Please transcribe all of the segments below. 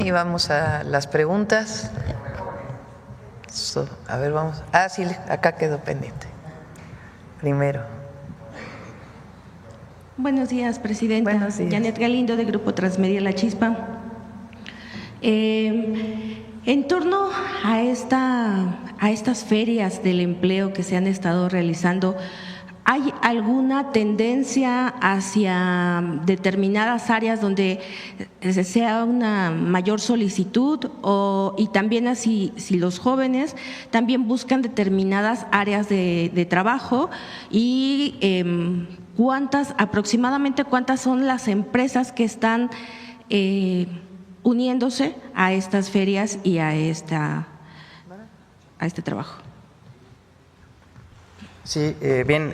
Y vamos a las preguntas. A ver, vamos. Sí, acá quedó pendiente. Primero. Buenos días, presidenta. Buenos días. Janet Galindo, de Grupo Transmedia La Chispa. En torno a estas ferias del empleo que se han estado realizando, ¿hay alguna tendencia hacia determinadas áreas donde sea una mayor solicitud y también así si los jóvenes también buscan determinadas áreas de trabajo y aproximadamente cuántas son las empresas que están uniéndose a estas ferias y a este trabajo? Sí, bien,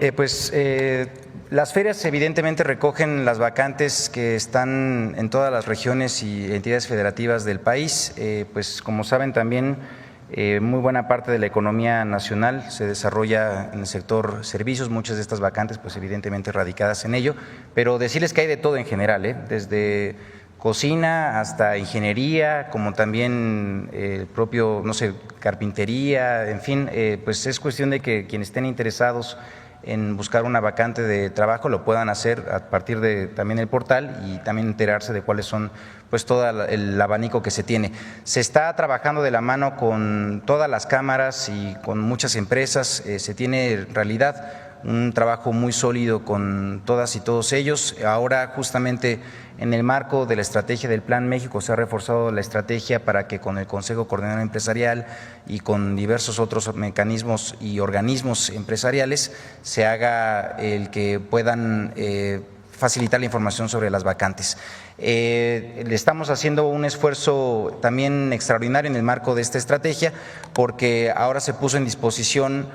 las ferias evidentemente recogen las vacantes que están en todas las regiones y entidades federativas del país. Pues como saben también, muy buena parte de la economía nacional se desarrolla en el sector servicios, muchas de estas vacantes pues evidentemente radicadas en ello, pero decirles que hay de todo en general, desde cocina hasta ingeniería, como también el propio, no sé, carpintería, en fin, pues es cuestión de que quienes estén interesados en buscar una vacante de trabajo lo puedan hacer a partir de también el portal y también enterarse de cuáles son pues todo el abanico que se tiene. Se está trabajando de la mano con todas las cámaras y con muchas empresas, se tiene en realidad un trabajo muy sólido con todas y todos ellos. Ahora justamente en el marco de la estrategia del Plan México se ha reforzado la estrategia para que con el Consejo Coordinador Empresarial y con diversos otros mecanismos y organismos empresariales se haga el que puedan facilitar la información sobre las vacantes. Le estamos haciendo un esfuerzo también extraordinario en el marco de esta estrategia porque ahora se puso en disposición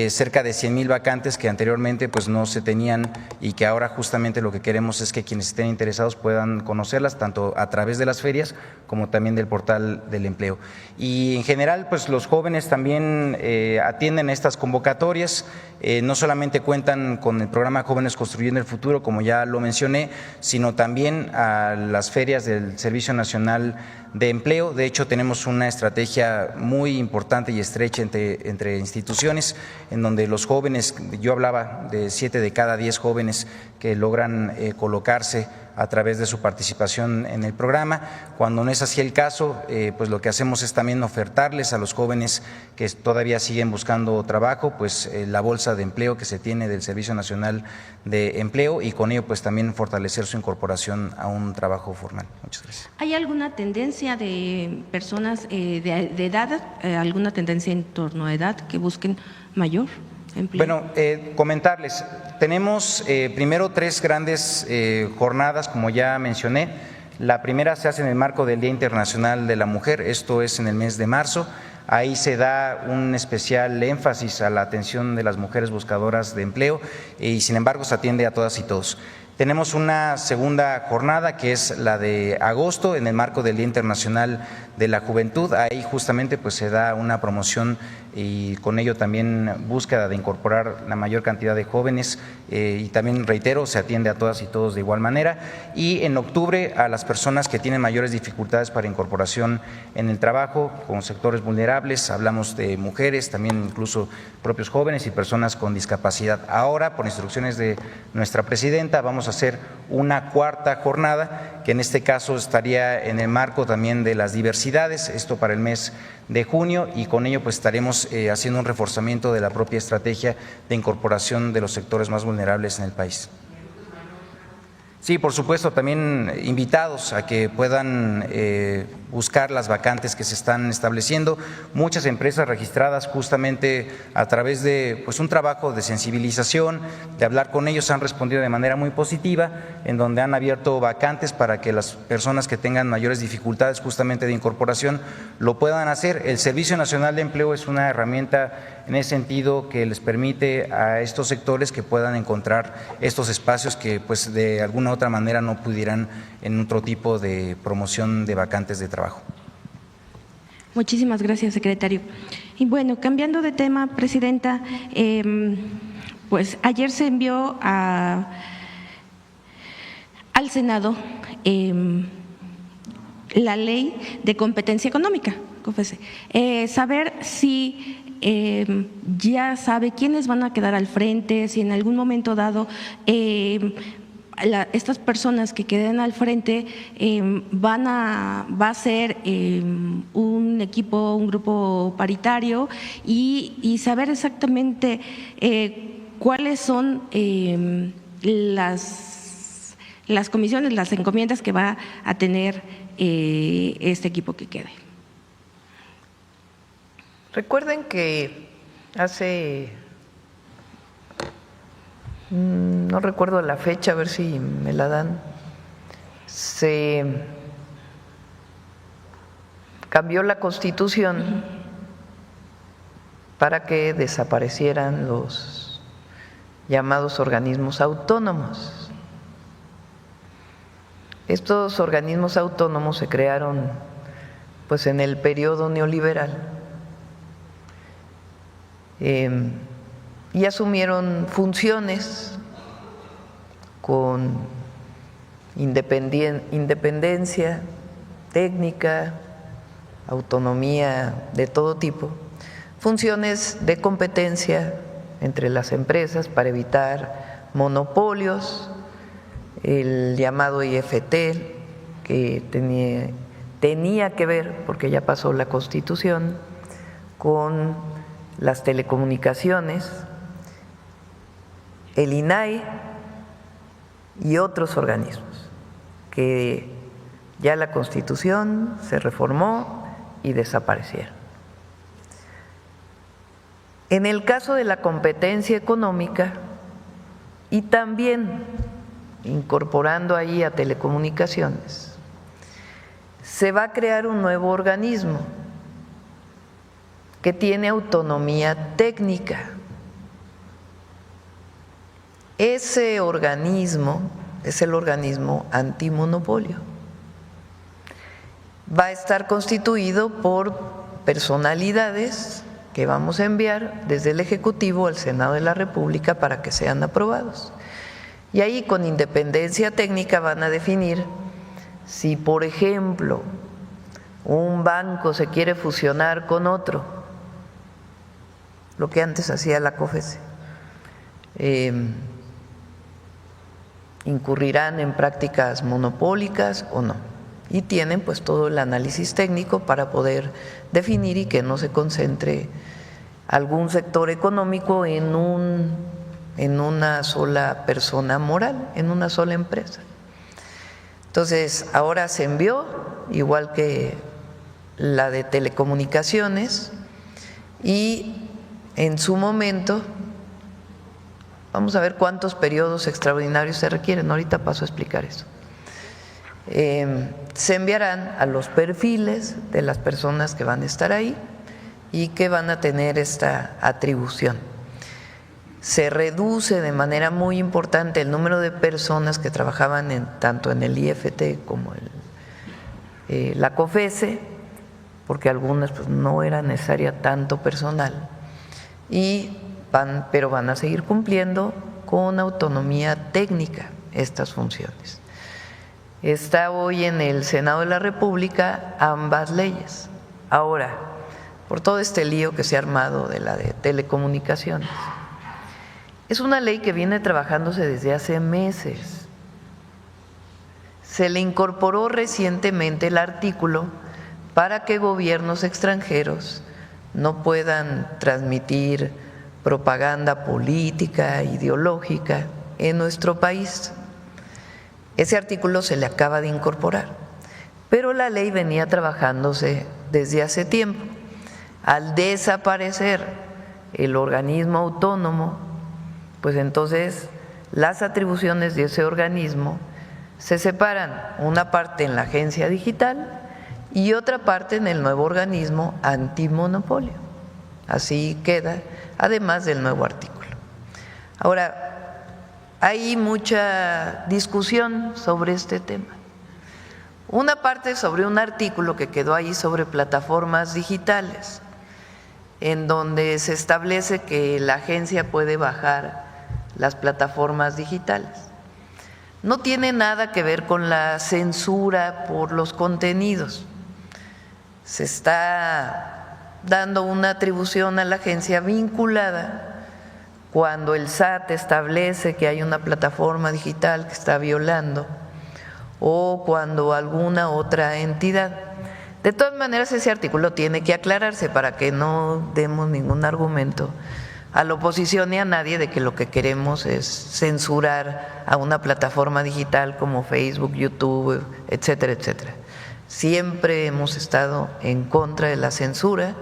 cerca de 100,000 vacantes que anteriormente pues no se tenían y que ahora justamente lo que queremos es que quienes estén interesados puedan conocerlas tanto a través de las ferias como también del portal del empleo. Y en general pues los jóvenes también atienden estas convocatorias, no solamente cuentan con el programa Jóvenes Construyendo el Futuro, como ya lo mencioné, sino también a las ferias del Servicio Nacional de Empleo. De hecho, tenemos una estrategia muy importante y estrecha entre instituciones, en donde los jóvenes, yo hablaba de 7 de cada 10 jóvenes que logran colocarse a través de su participación en el programa. Cuando no es así el caso, pues lo que hacemos es también ofertarles a los jóvenes que todavía siguen buscando trabajo, pues la bolsa de empleo que se tiene del Servicio Nacional de Empleo y con ello pues también fortalecer su incorporación a un trabajo formal. Muchas gracias. ¿Hay alguna tendencia de personas de edad, alguna tendencia en torno a edad que busquen mayor empleo? Bueno, comentarles, tenemos primero 3 grandes jornadas, como ya mencioné. La primera se hace en el marco del Día Internacional de la Mujer, esto es en el mes de marzo. Ahí se da un especial énfasis a la atención de las mujeres buscadoras de empleo y sin embargo se atiende a todas y todos. Tenemos una segunda jornada que es la de agosto en el marco del Día Internacional de la Juventud. Ahí justamente pues se da una promoción y con ello también búsqueda de incorporar la mayor cantidad de jóvenes y también reitero, se atiende a todas y todos de igual manera. Y en octubre a las personas que tienen mayores dificultades para incorporación en el trabajo, con sectores vulnerables, hablamos de mujeres, también incluso propios jóvenes y personas con discapacidad. Ahora, por instrucciones de nuestra presidenta, vamos a hacer una cuarta jornada que en este caso estaría en el marco también de las diversidades, esto para el mes de junio y con ello pues estaremos haciendo un reforzamiento de la propia estrategia de incorporación de los sectores más vulnerables en el país. Sí, por supuesto, también invitados a que puedan buscar las vacantes que se están estableciendo. Muchas empresas registradas justamente a través de pues un trabajo de sensibilización, de hablar con ellos, han respondido de manera muy positiva, en donde han abierto vacantes para que las personas que tengan mayores dificultades justamente de incorporación lo puedan hacer. El Servicio Nacional de Empleo es una herramienta en ese sentido que les permite a estos sectores que puedan encontrar estos espacios que pues de alguna otra manera no pudieran en otro tipo de promoción de vacantes de trabajo. Muchísimas gracias, secretario. Y bueno, cambiando de tema, presidenta, pues ayer se envió al Senado la ley de competencia económica, COFESE. Saber si ya sabe quiénes van a quedar al frente, si en algún momento dado estas personas que queden al frente va a ser un equipo, un grupo paritario y saber exactamente cuáles son las comisiones, las encomiendas que va a tener este equipo que quede. Recuerden que hace, no recuerdo la fecha, a ver si me la dan, se cambió la Constitución para que desaparecieran los llamados organismos autónomos. Estos organismos autónomos se crearon pues en el periodo neoliberal y asumieron funciones con independencia técnica, autonomía de todo tipo, funciones de competencia entre las empresas para evitar monopolios, el llamado IFT, que tenía que ver, porque ya pasó la Constitución, con las telecomunicaciones, el INAI y otros organismos que ya la Constitución se reformó y desaparecieron. En el caso de la competencia económica y también incorporando ahí a telecomunicaciones, se va a crear un nuevo organismo que tiene autonomía técnica. Ese organismo es el organismo antimonopolio. Va a estar constituido por personalidades que vamos a enviar desde el Ejecutivo al Senado de la República para que sean aprobados. Y ahí, con independencia técnica, van a definir si, por ejemplo, un banco se quiere fusionar con otro, lo que antes hacía la COFESE, incurrirán en prácticas monopólicas o no. Y tienen pues todo el análisis técnico para poder definir y que no se concentre algún sector económico en una sola persona moral, en una sola empresa. Entonces, ahora se envió, igual que la de telecomunicaciones, y en su momento, vamos a ver cuántos periodos extraordinarios se requieren, ahorita paso a explicar eso. Se enviarán a los perfiles de las personas que van a estar ahí y que van a tener esta atribución. Se reduce de manera muy importante el número de personas que trabajaban tanto en el IFT como en la COFESE, porque algunas pues no era necesaria tanto personal, pero van a seguir cumpliendo con autonomía técnica estas funciones. Está hoy en el Senado de la República ambas leyes. Ahora, por todo este lío que se ha armado de la de telecomunicaciones, es una ley que viene trabajándose desde hace meses. Se le incorporó recientemente el artículo para que gobiernos extranjeros no puedan transmitir propaganda política, ideológica en nuestro país. Ese artículo se le acaba de incorporar, pero la ley venía trabajándose desde hace tiempo. Al desaparecer el organismo autónomo, pues entonces las atribuciones de ese organismo se separan, una parte en la agencia digital y otra parte en el nuevo organismo antimonopolio. Así queda, además del nuevo artículo. Ahora, hay mucha discusión sobre este tema. Una parte sobre un artículo que quedó ahí sobre plataformas digitales, en donde se establece que la agencia puede bajar las plataformas digitales. no tiene nada que ver con la censura por los contenidos. Se está dando una atribución a la agencia vinculada cuando el SAT establece que hay una plataforma digital que está violando o cuando alguna otra entidad. De todas maneras, ese artículo tiene que aclararse para que no demos ningún argumento a la oposición ni a nadie de que lo que queremos es censurar a una plataforma digital como Facebook, YouTube, etcétera, etcétera. Siempre hemos estado en contra de la censura.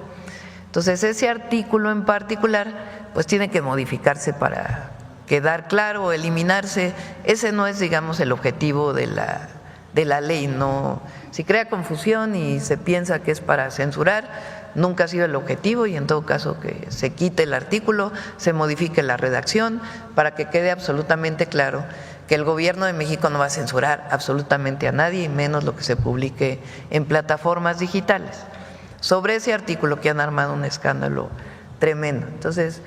Entonces, ese artículo en particular pues tiene que modificarse para quedar claro o eliminarse. Ese no es, digamos, el objetivo de la ley. No, si crea confusión y se piensa que es para censurar, nunca ha sido el objetivo, y en todo caso que se quite el artículo, se modifique la redacción para que quede absolutamente claro que el gobierno de México no va a censurar absolutamente a nadie, y menos lo que se publique en plataformas digitales. Sobre ese artículo que han armado un escándalo tremendo. Entonces,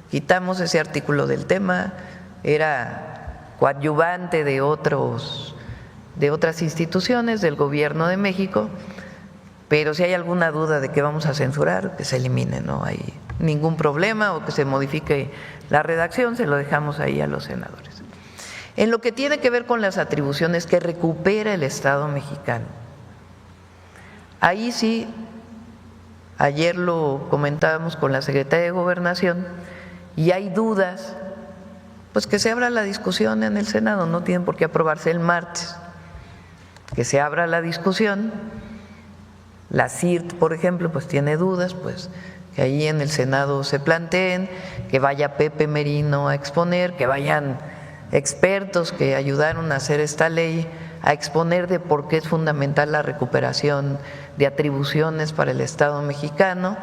quitamos ese artículo del tema, era coadyuvante de otras instituciones del gobierno de México, pero si hay alguna duda de que vamos a censurar, que se elimine, no hay ningún problema, o que se modifique la redacción, se lo dejamos ahí a los senadores. En lo que tiene que ver con las atribuciones que recupera el Estado mexicano, ahí sí, ayer lo comentábamos con la Secretaría de Gobernación, y hay dudas, pues que se abra la discusión en el Senado, no tienen por qué aprobarse el martes, que se abra la discusión. La CIRT, por ejemplo, pues tiene dudas, pues que ahí en el Senado se planteen, que vaya Pepe Merino a exponer, que vayan expertos que ayudaron a hacer esta ley a exponer de por qué es fundamental la recuperación de atribuciones para el Estado mexicano,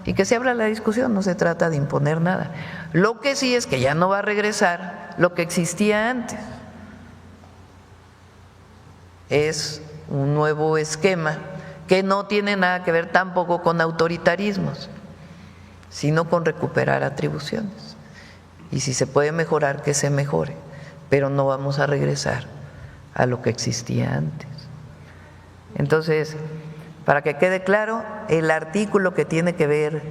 y que se abra la discusión. No se trata de imponer nada. Lo que sí es que ya no va a regresar lo que existía antes. Es un nuevo esquema que no tiene nada que ver tampoco con autoritarismos, sino con recuperar atribuciones. Y si se puede mejorar, que se mejore, pero no vamos a regresar a lo que existía antes. Entonces, para que quede claro, el artículo que tiene que ver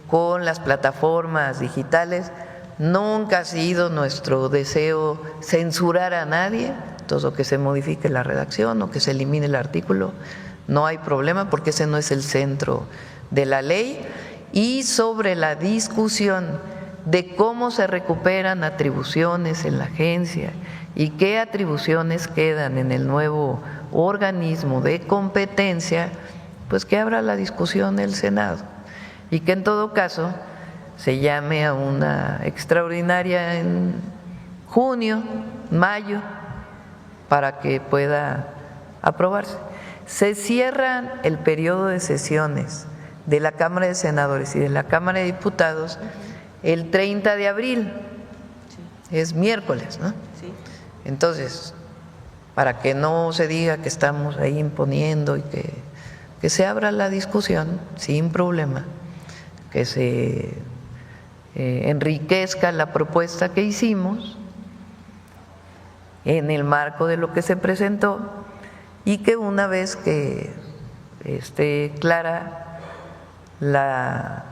con las plataformas digitales, nunca ha sido nuestro deseo censurar a nadie. Entonces, o que se modifique la redacción o que se elimine el artículo, no hay problema, porque ese no es el centro de la ley. Y sobre la discusión de cómo se recuperan atribuciones en la agencia y qué atribuciones quedan en el nuevo organismo de competencia, pues que abra la discusión el Senado, y que en todo caso se llame a una extraordinaria en junio, mayo, para que pueda aprobarse. Se cierra el periodo de sesiones de la Cámara de Senadores y de la Cámara de Diputados el 30 de abril, es miércoles, ¿no? Sí. Entonces, para que no se diga que estamos ahí imponiendo, y que se abra la discusión sin problema, que se enriquezca la propuesta que hicimos en el marco de lo que se presentó, y que una vez que esté clara la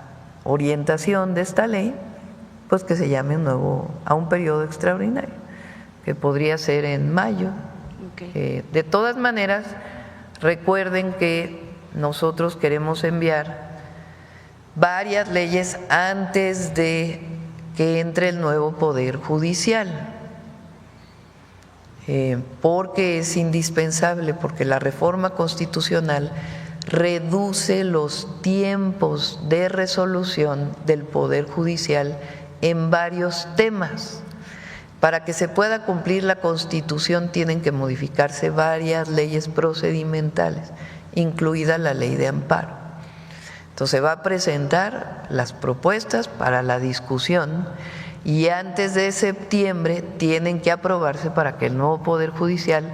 orientación de esta ley, pues que se llame a un periodo extraordinario, que podría ser en mayo. Okay. De todas maneras, recuerden que nosotros queremos enviar varias leyes antes de que entre el nuevo Poder Judicial, porque es indispensable, porque la reforma constitucional reduce los tiempos de resolución del Poder Judicial en varios temas. Para que se pueda cumplir la Constitución tienen que modificarse varias leyes procedimentales, incluida la Ley de Amparo. Entonces va a presentar las propuestas para la discusión, y antes de septiembre tienen que aprobarse para que el nuevo Poder Judicial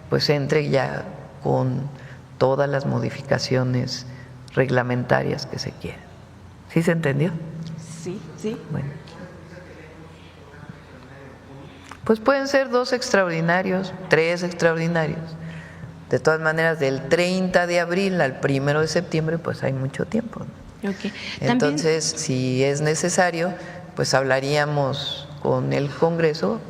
pues entre ya con todas las modificaciones reglamentarias que se quieran. ¿Sí se entendió? Sí, sí. Bueno. Pues pueden ser 2 extraordinarios, 3 extraordinarios. De todas maneras, del 30 de abril al 1 de septiembre, pues hay mucho tiempo, ¿no? Okay. Entonces, si es necesario, pues hablaríamos con el Congreso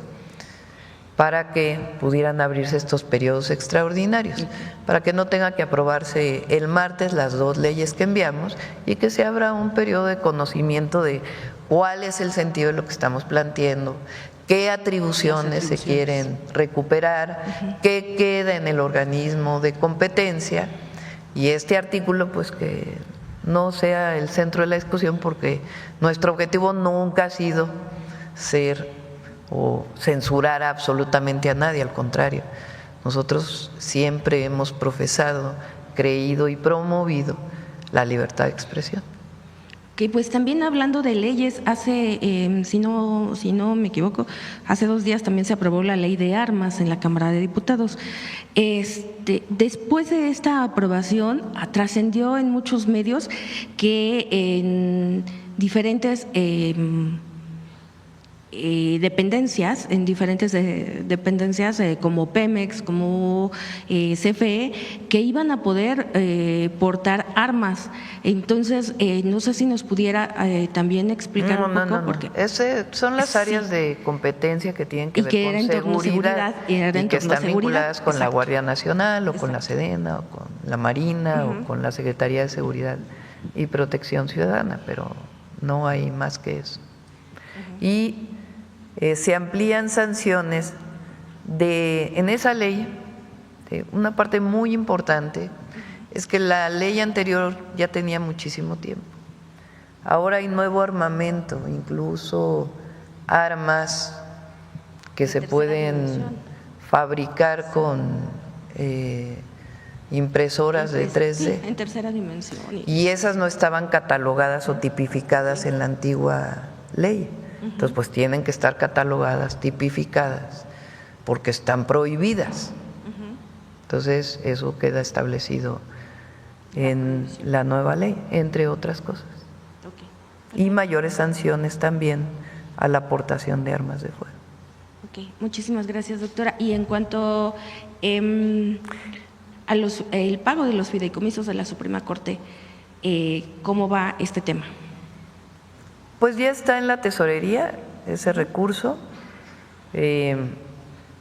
para que pudieran abrirse estos periodos extraordinarios, para que no tenga que aprobarse el martes las 2 leyes que enviamos y que se abra un periodo de conocimiento de cuál es el sentido de lo que estamos planteando, qué atribuciones se quieren recuperar, qué queda en el organismo de competencia, y este artículo pues que no sea el centro de la discusión, porque nuestro objetivo nunca ha sido ser o censurar absolutamente a nadie, al contrario, nosotros siempre hemos profesado, creído y promovido la libertad de expresión. Que pues también hablando de leyes, hace, si no me equivoco, hace 2 días también se aprobó la ley de armas en la Cámara de Diputados. Después de esta aprobación, trascendió en muchos medios que en diferentes dependencias, como Pemex, como CFE, que iban a poder portar armas. Entonces, no sé si nos pudiera también explicar un poco. Porque son las áreas de competencia que tienen que ver con seguridad y que están vinculadas con la Exacto. Guardia Nacional o con la Exacto. Sedena o con la Marina o con la Secretaría de Seguridad y Protección Ciudadana, pero no hay más que eso. Y se amplían sanciones en esa ley. Una parte muy importante es que la ley anterior ya tenía muchísimo tiempo. Ahora hay nuevo armamento, incluso armas que se pueden fabricar con impresoras de 3D. Sí, en tercera dimensión. Y esas no estaban catalogadas o tipificadas en la antigua ley. Entonces, pues tienen que estar catalogadas, tipificadas, porque están prohibidas. Entonces, eso queda establecido en la nueva ley, entre otras cosas. Y mayores sanciones también a la aportación de armas de fuego. Ok, muchísimas gracias, doctora. Y en cuanto a el pago de los fideicomisos de la Suprema Corte, ¿cómo va este tema? Pues ya está en la tesorería ese recurso.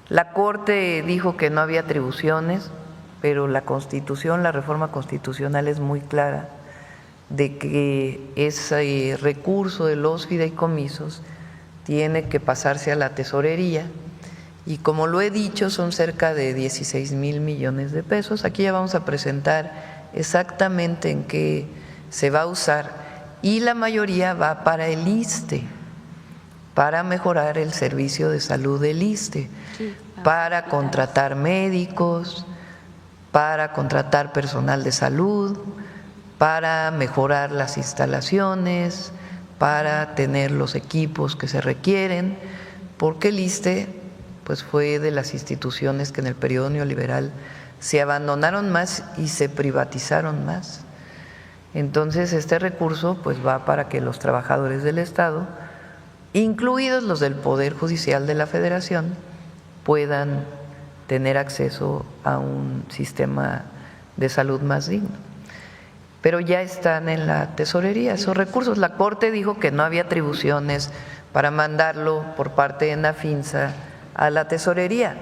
La Corte dijo que no había atribuciones, pero la Constitución, la reforma constitucional es muy clara de que ese recurso de los fideicomisos tiene que pasarse a la tesorería, y como lo he dicho, son cerca de 16,000 millones de pesos. Aquí ya vamos a presentar exactamente en qué se va a usar, y la mayoría va para el ISSSTE, para mejorar el servicio de salud del ISSSTE, para contratar médicos, para contratar personal de salud, para mejorar las instalaciones, para tener los equipos que se requieren, porque el ISSSTE pues fue de las instituciones que en el periodo neoliberal se abandonaron más y se privatizaron más. Entonces, este recurso pues va para que los trabajadores del Estado, incluidos los del Poder Judicial de la Federación, puedan tener acceso a un sistema de salud más digno. Pero ya están en la tesorería esos recursos. La Corte dijo que no había atribuciones para mandarlo por parte de Nafinsa a la tesorería,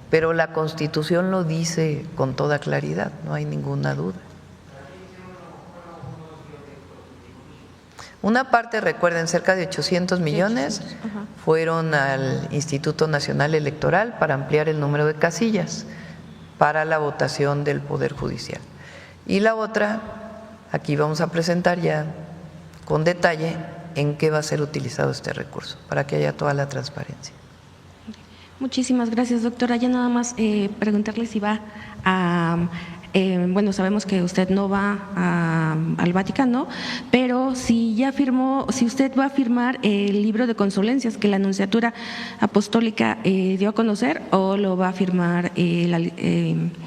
pero la Constitución lo dice con toda claridad, no hay ninguna duda. Una parte, recuerden, cerca de 800 millones fueron al Instituto Nacional Electoral para ampliar el número de casillas para la votación del Poder Judicial. Y la otra, aquí vamos a presentar ya con detalle en qué va a ser utilizado este recurso, para que haya toda la transparencia. Muchísimas gracias, doctora. Ya nada más preguntarle si va a… bueno, sabemos que usted no va al Vaticano, pero si ya firmó, si usted va a firmar el libro de condolencias que la Nunciatura Apostólica dio a conocer, o lo va a firmar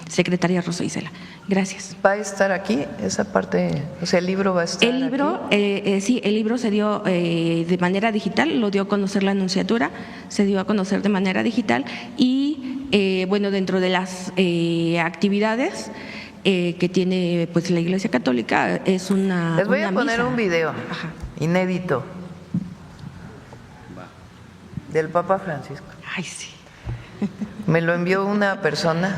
secretaria Rosa Isela. Gracias. ¿Va a estar aquí esa parte? O sea, el libro va a estar El libro, aquí. sí, el libro se dio de manera digital, lo dio a conocer la Nunciatura, se dio a conocer de manera digital y, bueno, dentro de las actividades que tiene pues la Iglesia Católica es una Les voy a poner misa. un video Ajá. inédito del Papa Francisco. Ay, sí. Me lo envió una persona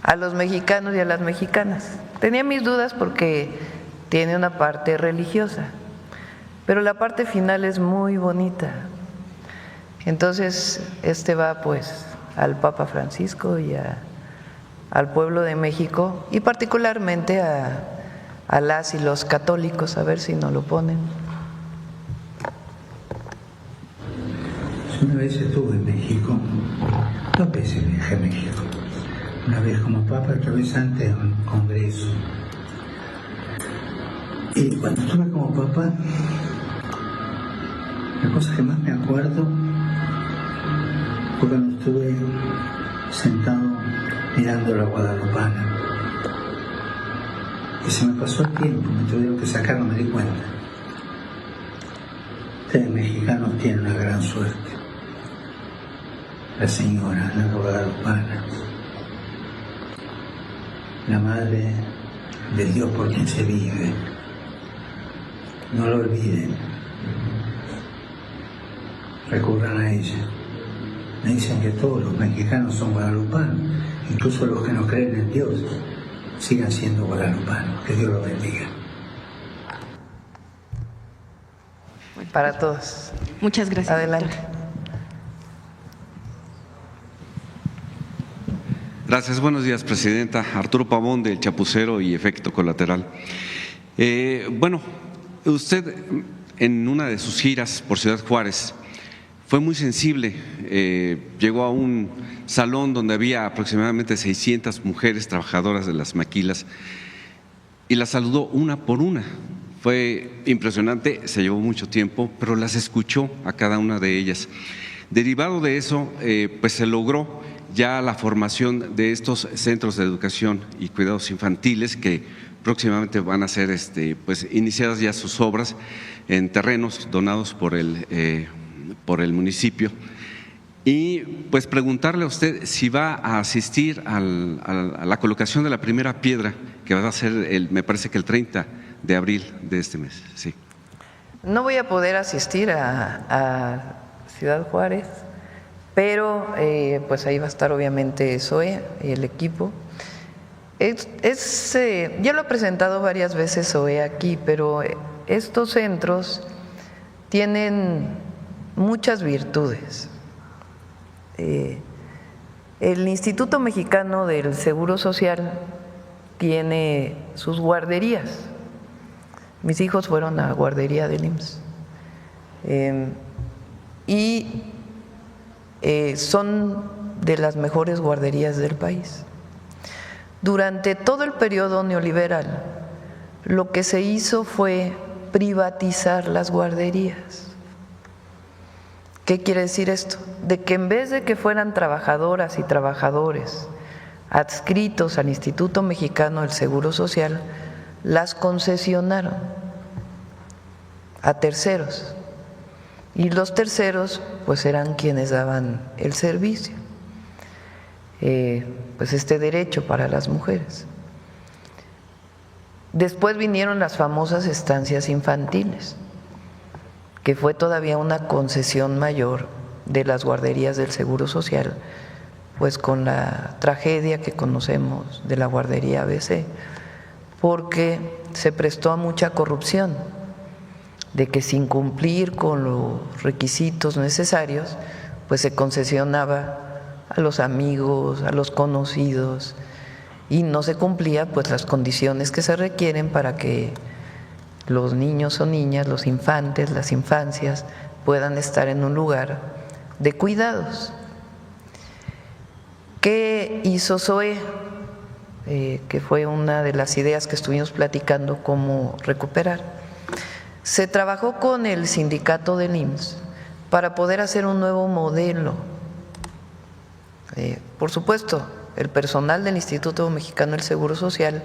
a los mexicanos y a las mexicanas. Tenía mis dudas porque tiene una parte religiosa, pero la parte final es muy bonita. Entonces, va pues al Papa Francisco y al pueblo de México y particularmente a las y los católicos, a ver si nos lo ponen. Una vez estuve en México, 2 veces viajé a México. Una vez como papa, otra vez antes en un congreso. Y cuando estuve como papa, la cosa que más me acuerdo fue cuando estuve sentado mirando la Guadalupana. Y se me pasó el tiempo, me tuvieron que sacar, no me di cuenta. Ustedes mexicanos tienen una gran suerte. La señora, la Guadalupana, la madre del Dios por quien se vive. No lo olviden. Recurran a ella. Me dicen que todos los mexicanos son guadalupanos, incluso los que no creen en Dios, sigan siendo guadalupanos. Que Dios los bendiga. Para todos. Muchas gracias. Adelante. Doctora. Gracias, buenos días, Presidenta. Arturo Pavón, del Chapucero y Efecto Colateral. Bueno, usted en una de sus giras por Ciudad Juárez fue muy sensible. Llegó a un salón donde había aproximadamente 600 mujeres trabajadoras de las maquilas y las saludó una por una. Fue impresionante, se llevó mucho tiempo, pero las escuchó a cada una de ellas. Derivado de eso, pues se logró ya la formación de estos centros de educación y cuidados infantiles que próximamente van a ser pues iniciadas ya sus obras en terrenos donados por el municipio. Y pues preguntarle a usted si va a asistir a la colocación de la primera piedra, que va a ser me parece que el 30 de abril de este mes. Sí. No voy a poder asistir a Ciudad Juárez, pero pues ahí va a estar obviamente Zoe y el equipo. Ya lo he presentado varias veces Zoe aquí, pero estos centros tienen muchas virtudes. El Instituto Mexicano del Seguro Social tiene sus guarderías. Mis hijos fueron a guardería del IMSS. Son de las mejores guarderías del país. Durante todo el periodo neoliberal, lo que se hizo fue privatizar las guarderías. ¿Qué quiere decir esto? De que en vez de que fueran trabajadoras y trabajadores adscritos al Instituto Mexicano del Seguro Social, las concesionaron a terceros. Y los terceros pues eran quienes daban el servicio, pues este derecho para las mujeres. Después vinieron las famosas estancias infantiles, que fue todavía una concesión mayor de las guarderías del Seguro Social, pues con la tragedia que conocemos de la guardería ABC, porque se prestó a mucha corrupción, de que sin cumplir con los requisitos necesarios, pues se concesionaba a los amigos, a los conocidos, y no se cumplían pues las condiciones que se requieren para que los niños o niñas, los infantes, las infancias puedan estar en un lugar de cuidados. ¿Qué hizo Zoe? Que fue una de las ideas que estuvimos platicando, cómo recuperar. Se trabajó con el sindicato del IMSS para poder hacer un nuevo modelo. Por supuesto, el personal del Instituto Mexicano del Seguro Social,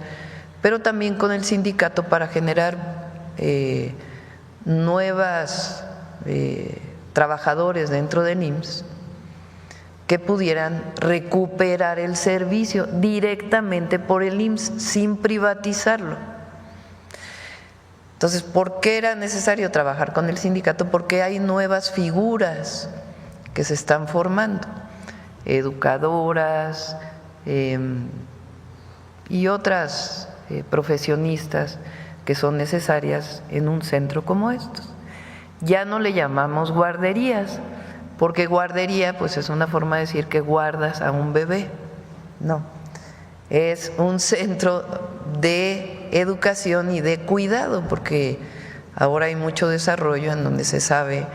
pero también con el sindicato para generar nuevas trabajadores dentro del IMSS que pudieran recuperar el servicio directamente por el IMSS sin privatizarlo. Entonces, ¿por qué era necesario trabajar con el sindicato? Porque hay nuevas figuras que se están formando, educadoras y otras profesionistas que son necesarias en un centro como estos. Ya no le llamamos guarderías, porque guardería pues es una forma de decir que guardas a un bebé. No, es un centro de educación y de cuidado, porque ahora hay mucho desarrollo en donde se sabe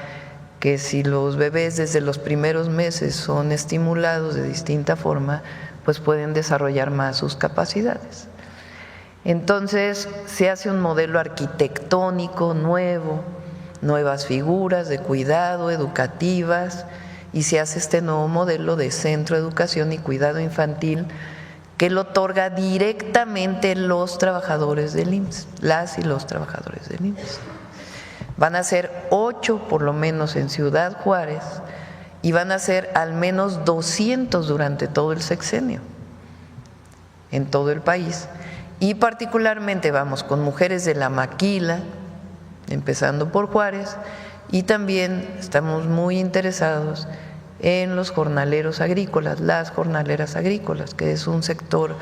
que si los bebés desde los primeros meses son estimulados de distinta forma, pues pueden desarrollar más sus capacidades. Entonces se hace un modelo arquitectónico nuevo, nuevas figuras de cuidado educativas, y se hace este nuevo modelo de centro de educación y cuidado infantil que lo otorga directamente los trabajadores del IMSS, las y los trabajadores del IMSS. Van a ser 8 por lo menos en Ciudad Juárez y van a ser al menos 200 durante todo el sexenio en todo el país, y particularmente vamos con mujeres de la maquila, empezando por Juárez, y también estamos muy interesados en los jornaleros agrícolas, las jornaleras agrícolas, que es un sector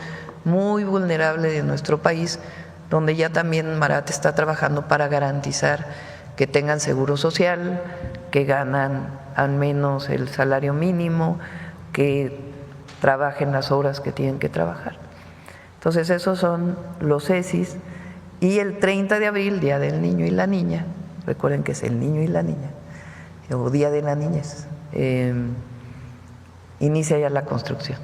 muy vulnerable de nuestro país, donde ya también Marat está trabajando para garantizar que tengan seguro social, que ganan al menos el salario mínimo, que trabajen las horas que tienen que trabajar. Entonces esos son los CESIS, y el 30 de abril, Día del Niño y la Niña, recuerden que es el niño y la niña, o Día de la Niñez, inicia ya la construcción.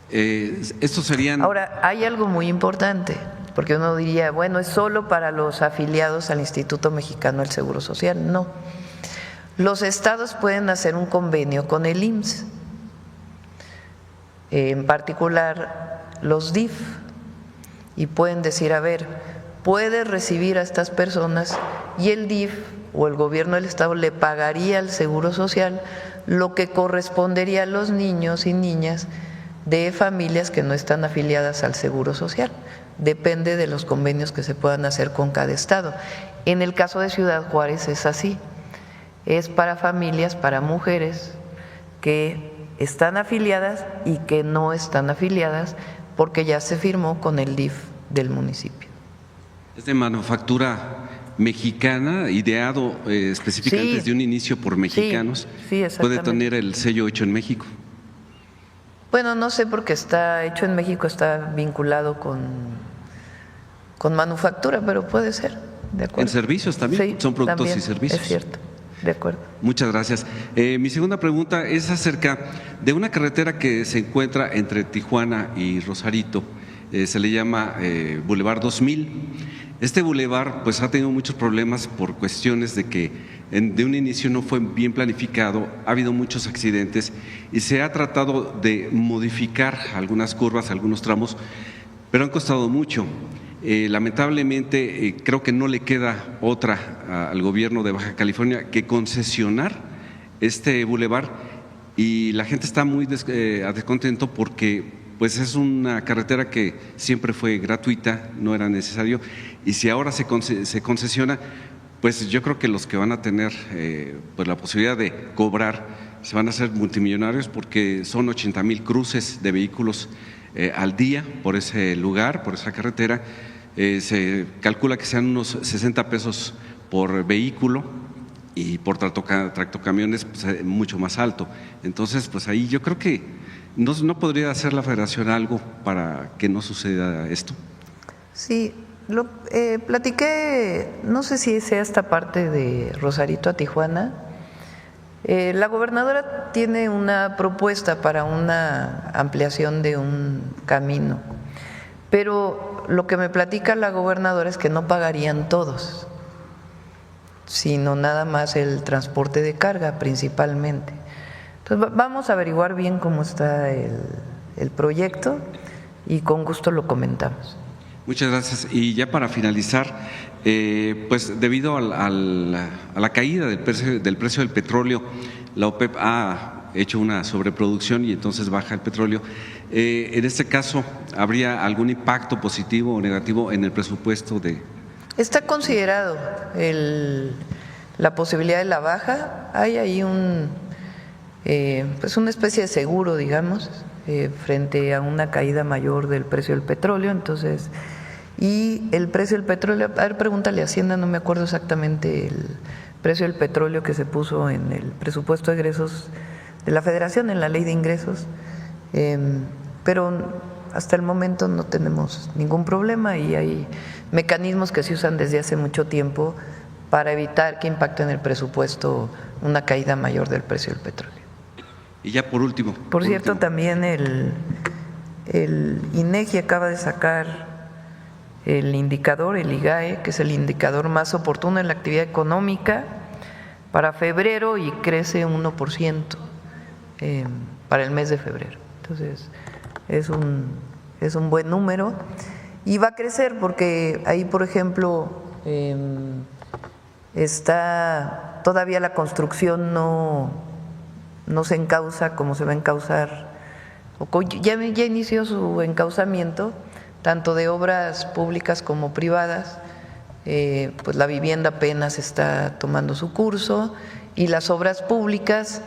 Estos serían… Ahora, hay algo muy importante, porque uno diría, bueno, es solo para los afiliados al Instituto Mexicano del Seguro Social. No, los estados pueden hacer un convenio con el IMSS, en particular los DIF, y pueden decir, a ver, puedes recibir a estas personas, y el DIF o el gobierno del estado le pagaría al Seguro Social lo que correspondería a los niños y niñas de familias que no están afiliadas al Seguro Social. Depende de los convenios que se puedan hacer con cada estado. En el caso de Ciudad Juárez es así, es para familias, para mujeres que están afiliadas y que no están afiliadas, porque ya se firmó con el DIF del municipio. Es de manufactura mexicana, ideado específicamente desde un inicio por mexicanos. Sí, puede tener el sello hecho en México. Bueno, no sé, porque está hecho en México, está vinculado con manufactura, pero puede ser, de acuerdo. En servicios también, sí, son productos también, y servicios. es cierto, de acuerdo. Muchas gracias. Mi segunda pregunta es acerca de una carretera que se encuentra entre Tijuana y Rosarito, se le llama Boulevard 2000. Este bulevar pues ha tenido muchos problemas por cuestiones de que de un inicio no fue bien planificado, ha habido muchos accidentes y se ha tratado de modificar algunas curvas, algunos tramos, pero han costado mucho. Lamentablemente creo que no le queda otra al gobierno de Baja California que concesionar este bulevar, y la gente está muy descontento porque pues es una carretera que siempre fue gratuita, no era necesario, y si ahora se concesiona, pues yo creo que los que van a tener pues la posibilidad de cobrar se van a hacer multimillonarios, porque son 80,000 cruces de vehículos al día por ese lugar, por esa carretera. Se calcula que sean unos 60 pesos por vehículo, y por tractocamiones pues, mucho más alto. Entonces, pues ahí yo creo que no podría hacer la Federación algo para que no suceda esto. Sí, lo platiqué, no sé si sea esta parte de Rosarito a Tijuana. La gobernadora tiene una propuesta para una ampliación de un camino, pero lo que me platica la gobernadora es que no pagarían todos, sino nada más el transporte de carga principalmente. Entonces vamos a averiguar bien cómo está el proyecto y con gusto lo comentamos. Muchas gracias. Y ya para finalizar, pues debido a la caída del precio del petróleo, la OPEP ha hecho una sobreproducción y entonces baja el petróleo. En este caso, ¿habría algún impacto positivo o negativo en el presupuesto de? Está considerado la posibilidad de la baja. Hay ahí pues una especie de seguro, digamos, frente a una caída mayor del precio del petróleo. Entonces, y el precio del petróleo, a ver, pregúntale a Hacienda, no me acuerdo exactamente el precio del petróleo que se puso en el presupuesto de egresos de la Federación, en la Ley de Ingresos, pero hasta el momento no tenemos ningún problema y hay mecanismos que se usan desde hace mucho tiempo para evitar que impacte en el presupuesto una caída mayor del precio del petróleo. Y ya por último. Por cierto, también el INEGI acaba de sacar el indicador, el IGAE, que es el indicador más oportuno en la actividad económica para febrero y crece 1% para el mes de febrero. Entonces, es un buen número y va a crecer porque ahí, por ejemplo, está todavía la construcción no se encauza como se va a encauzar, ya inició su encauzamiento, tanto de obras públicas como privadas. Pues la vivienda apenas está tomando su curso y las obras públicas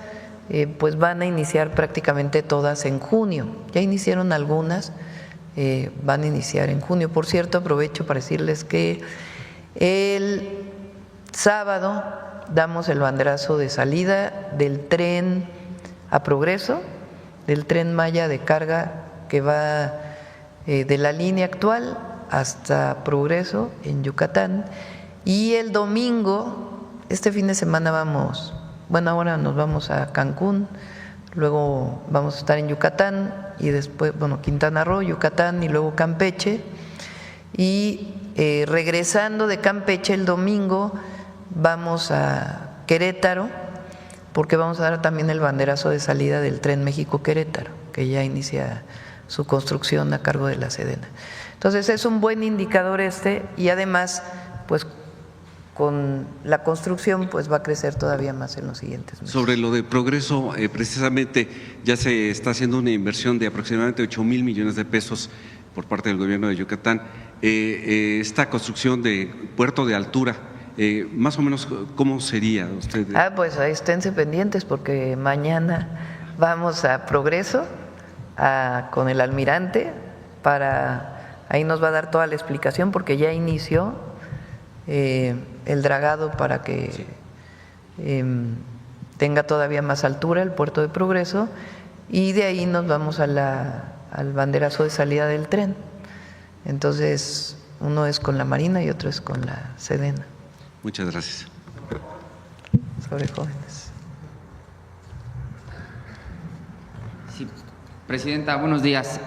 pues van a iniciar prácticamente todas en junio. Ya iniciaron algunas, van a iniciar en junio. Por cierto, aprovecho para decirles que el sábado damos el banderazo de salida del tren a Progreso, del tren Maya de carga que va de la línea actual hasta Progreso en Yucatán. Y el domingo, este fin de semana ahora nos vamos a Cancún, luego vamos a estar en Yucatán y después, Quintana Roo, Yucatán y luego Campeche. Y regresando de Campeche el domingo vamos a Querétaro, porque vamos a dar también el banderazo de salida del tren México-Querétaro, que ya inicia su construcción a cargo de la Sedena. Entonces es un buen indicador y además pues con la construcción pues va a crecer todavía más en los siguientes meses. Sobre lo de Progreso, precisamente ya se está haciendo una inversión de aproximadamente 8,000 millones de pesos por parte del gobierno de Yucatán. Esta construcción de puerto de altura, más o menos, ¿cómo sería usted? Pues ahí esténse pendientes porque mañana vamos a Progreso con el almirante ahí nos va a dar toda la explicación porque ya inició el dragado para que tenga todavía más altura el puerto de Progreso y de ahí nos vamos al banderazo de salida del tren. Entonces uno es con la Marina y otro es con la Sedena. Muchas gracias. Sobre jóvenes. Sí, Presidenta, buenos días.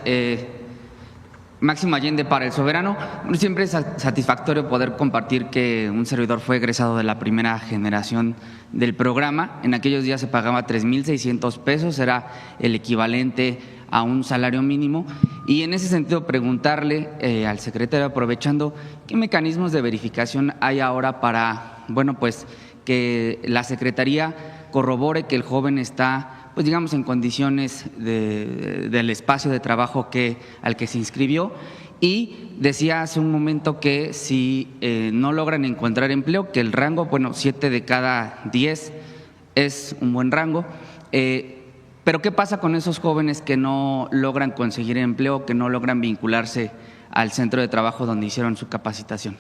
Máximo Allende para El Soberano. Siempre es satisfactorio poder compartir que un servidor fue egresado de la primera generación del programa. En aquellos días se pagaba 3,600 pesos, era el equivalente a un salario mínimo. Y en ese sentido preguntarle al secretario, aprovechando, ¿qué mecanismos de verificación hay ahora para, pues que la Secretaría corrobore que el joven está pues digamos en condiciones del espacio de trabajo al que se inscribió? Y decía hace un momento que si no logran encontrar empleo, que el rango, 7 de cada 10 es un buen rango, pero ¿qué pasa con esos jóvenes que no logran conseguir empleo, que no logran vincularse al centro de trabajo donde hicieron su capacitación?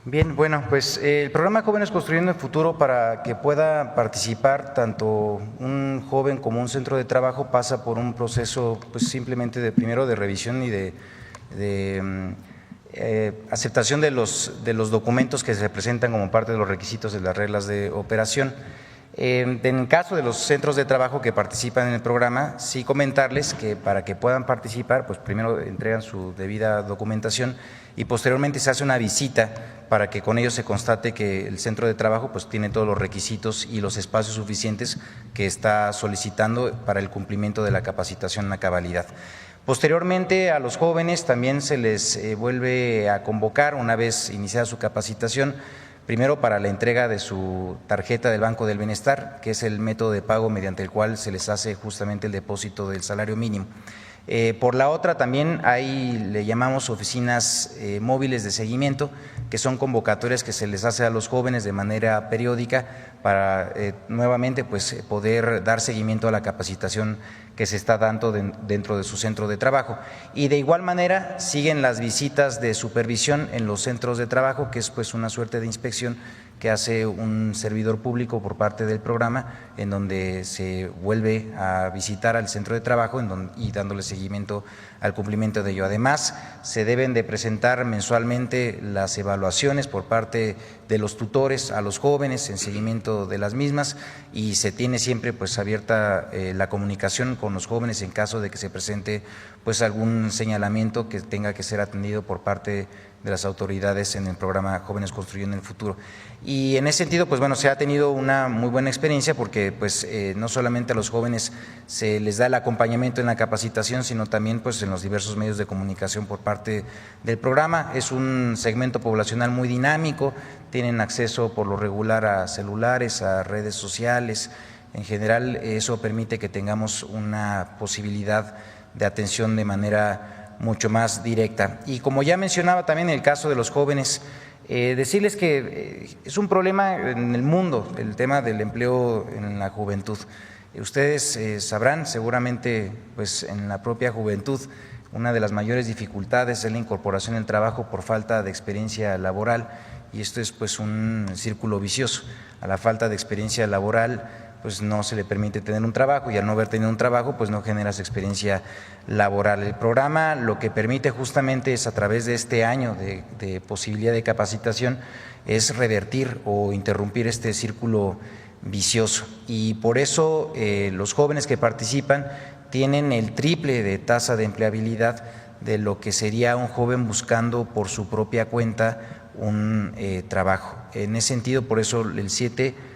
Bien, pues el programa Jóvenes Construyendo el Futuro, para que pueda participar tanto un joven como un centro de trabajo, pasa por un proceso pues simplemente primero de revisión y de aceptación de los documentos que se presentan como parte de los requisitos de las reglas de operación. En el caso de los centros de trabajo que participan en el programa, sí comentarles que para que puedan participar, pues primero entregan su debida documentación y posteriormente se hace una visita para que con ello se constate que el centro de trabajo pues tiene todos los requisitos y los espacios suficientes que está solicitando para el cumplimiento de la capacitación a cabalidad. Posteriormente, a los jóvenes también se les vuelve a convocar una vez iniciada su capacitación, primero para la entrega de su tarjeta del Banco del Bienestar, que es el método de pago mediante el cual se les hace justamente el depósito del salario mínimo. Por la otra también le llamamos oficinas móviles de seguimiento, que son convocatorias que se les hace a los jóvenes de manera periódica para nuevamente pues poder dar seguimiento a la capacitación que se está dando dentro de su centro de trabajo. Y de igual manera siguen las visitas de supervisión en los centros de trabajo, que es pues una suerte de inspección que hace un servidor público por parte del programa, en donde se vuelve a visitar al centro de trabajo y dándole seguimiento al cumplimiento de ello. Además, se deben de presentar mensualmente las evaluaciones por parte de los tutores a los jóvenes en seguimiento de las mismas, y se tiene siempre pues abierta la comunicación con los jóvenes en caso de que se presente pues algún señalamiento que tenga que ser atendido por parte de las autoridades en el programa Jóvenes Construyendo el Futuro. Y en ese sentido, pues bueno, se ha tenido una muy buena experiencia porque pues no solamente a los jóvenes se les da el acompañamiento en la capacitación, sino también pues en los diversos medios de comunicación por parte del programa. Es un segmento poblacional muy dinámico, tienen acceso por lo regular a celulares, a redes sociales. En general, eso permite que tengamos una posibilidad de atención de manera mucho más directa. Y como ya mencionaba también en el caso de los jóvenes, decirles que es un problema en el mundo el tema del empleo en la juventud. Ustedes sabrán seguramente pues en la propia juventud una de las mayores dificultades es la incorporación al trabajo por falta de experiencia laboral, y esto es pues un círculo vicioso. A la falta de experiencia laboral pues no se le permite tener un trabajo, y al no haber tenido un trabajo pues no generas experiencia laboral. El programa lo que permite justamente es, a través de este año de posibilidad de capacitación, es revertir o interrumpir este círculo vicioso, y por eso los jóvenes que participan tienen el triple de tasa de empleabilidad de lo que sería un joven buscando por su propia cuenta un trabajo. En ese sentido, por eso el 7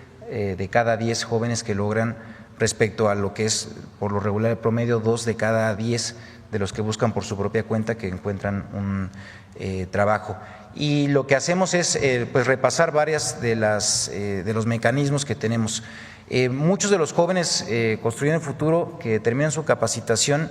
de cada 10 jóvenes que logran, respecto a lo que es por lo regular el promedio, 2 de cada 10 de los que buscan por su propia cuenta que encuentran un trabajo. Y lo que hacemos es pues repasar varias de los mecanismos que tenemos. Muchos de los jóvenes construyendo el futuro que terminan su capacitación,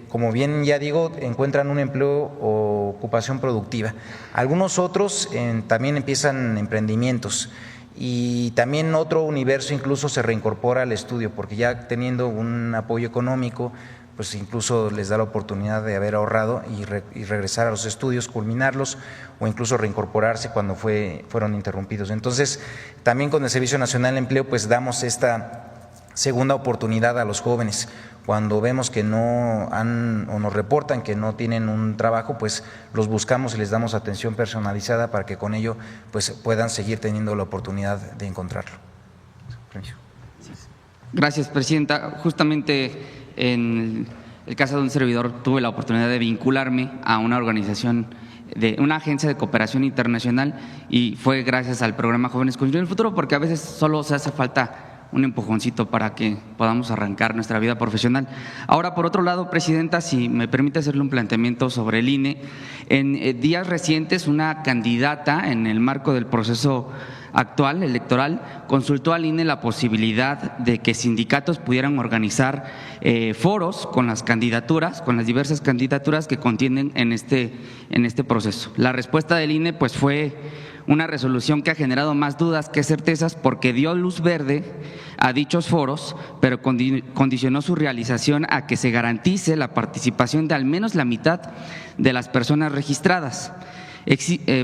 como bien ya digo, encuentran un empleo o ocupación productiva. Algunos otros también empiezan emprendimientos, y también otro universo incluso se reincorpora al estudio, porque ya teniendo un apoyo económico, pues incluso les da la oportunidad de haber ahorrado y regresar a los estudios, culminarlos, o incluso reincorporarse cuando fueron interrumpidos. Entonces, también con el Servicio Nacional de Empleo pues damos esta segunda oportunidad a los jóvenes. Cuando vemos que no han o nos reportan que no tienen un trabajo, pues los buscamos y les damos atención personalizada para que con ello pues puedan seguir teniendo la oportunidad de encontrarlo. Gracias, Presidenta. Justamente en el caso de un servidor tuve la oportunidad de vincularme a una organización, de una agencia de cooperación internacional, y fue gracias al programa Jóvenes Construyendo el Futuro, porque a veces solo se hace falta un empujoncito para que podamos arrancar nuestra vida profesional. Ahora, por otro lado, Presidenta, si me permite hacerle un planteamiento sobre el INE. En días recientes, una candidata, en el marco del proceso actual electoral, consultó al INE la posibilidad de que sindicatos pudieran organizar foros con las candidaturas, con las diversas candidaturas que contienen en este proceso. La respuesta del INE pues fue una resolución que ha generado más dudas que certezas, porque dio luz verde a dichos foros, pero condicionó su realización a que se garantice la participación de al menos la mitad de las personas registradas.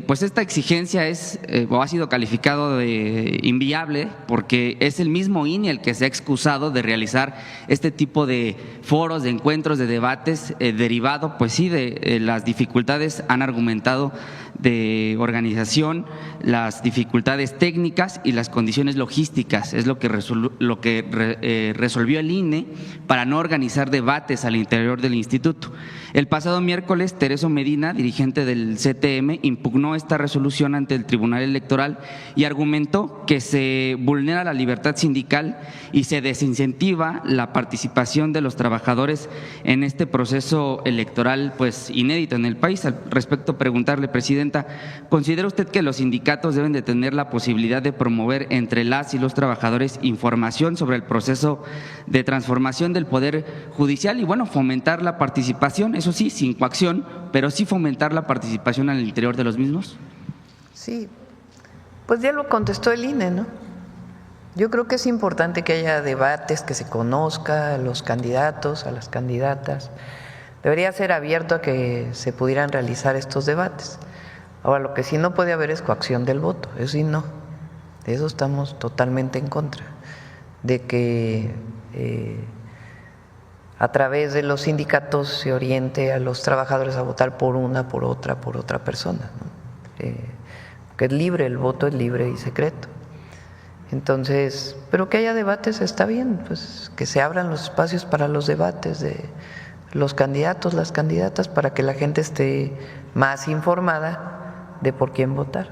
Pues esta exigencia ha sido calificado de inviable, porque es el mismo INE el que se ha excusado de realizar este tipo de foros, de encuentros, de debates, derivado, pues sí, de las dificultades, han argumentado, de organización, las dificultades técnicas y las condiciones logísticas. Es lo que resolvió el INE para no organizar debates al interior del instituto. El pasado miércoles, Tereso Medina, dirigente del CTM, impugnó esta resolución ante el Tribunal Electoral y argumentó que se vulnera la libertad sindical y se desincentiva la participación de los trabajadores en este proceso electoral pues inédito en el país. Al respecto, preguntarle, presidenta, ¿considera usted que los sindicatos deben de tener la posibilidad de promover entre las y los trabajadores información sobre el proceso de transformación del Poder Judicial y, bueno, fomentar la participación, eso sí, sin coacción, pero sí fomentar la participación al interior de los mismos? Sí, pues ya lo contestó el INE, ¿no? Yo creo que es importante que haya debates, que se conozca a los candidatos, a las candidatas. Debería ser abierto a que se pudieran realizar estos debates. Ahora, lo que sí no puede haber es coacción del voto, eso sí no. De eso estamos totalmente en contra, de que a través de los sindicatos se oriente a los trabajadores a votar por una, por otra persona, ¿no? Que es libre, el voto es libre y secreto. Entonces, pero que haya debates está bien, pues que se abran los espacios para los debates de los candidatos, las candidatas, para que la gente esté más informada de por quién votar.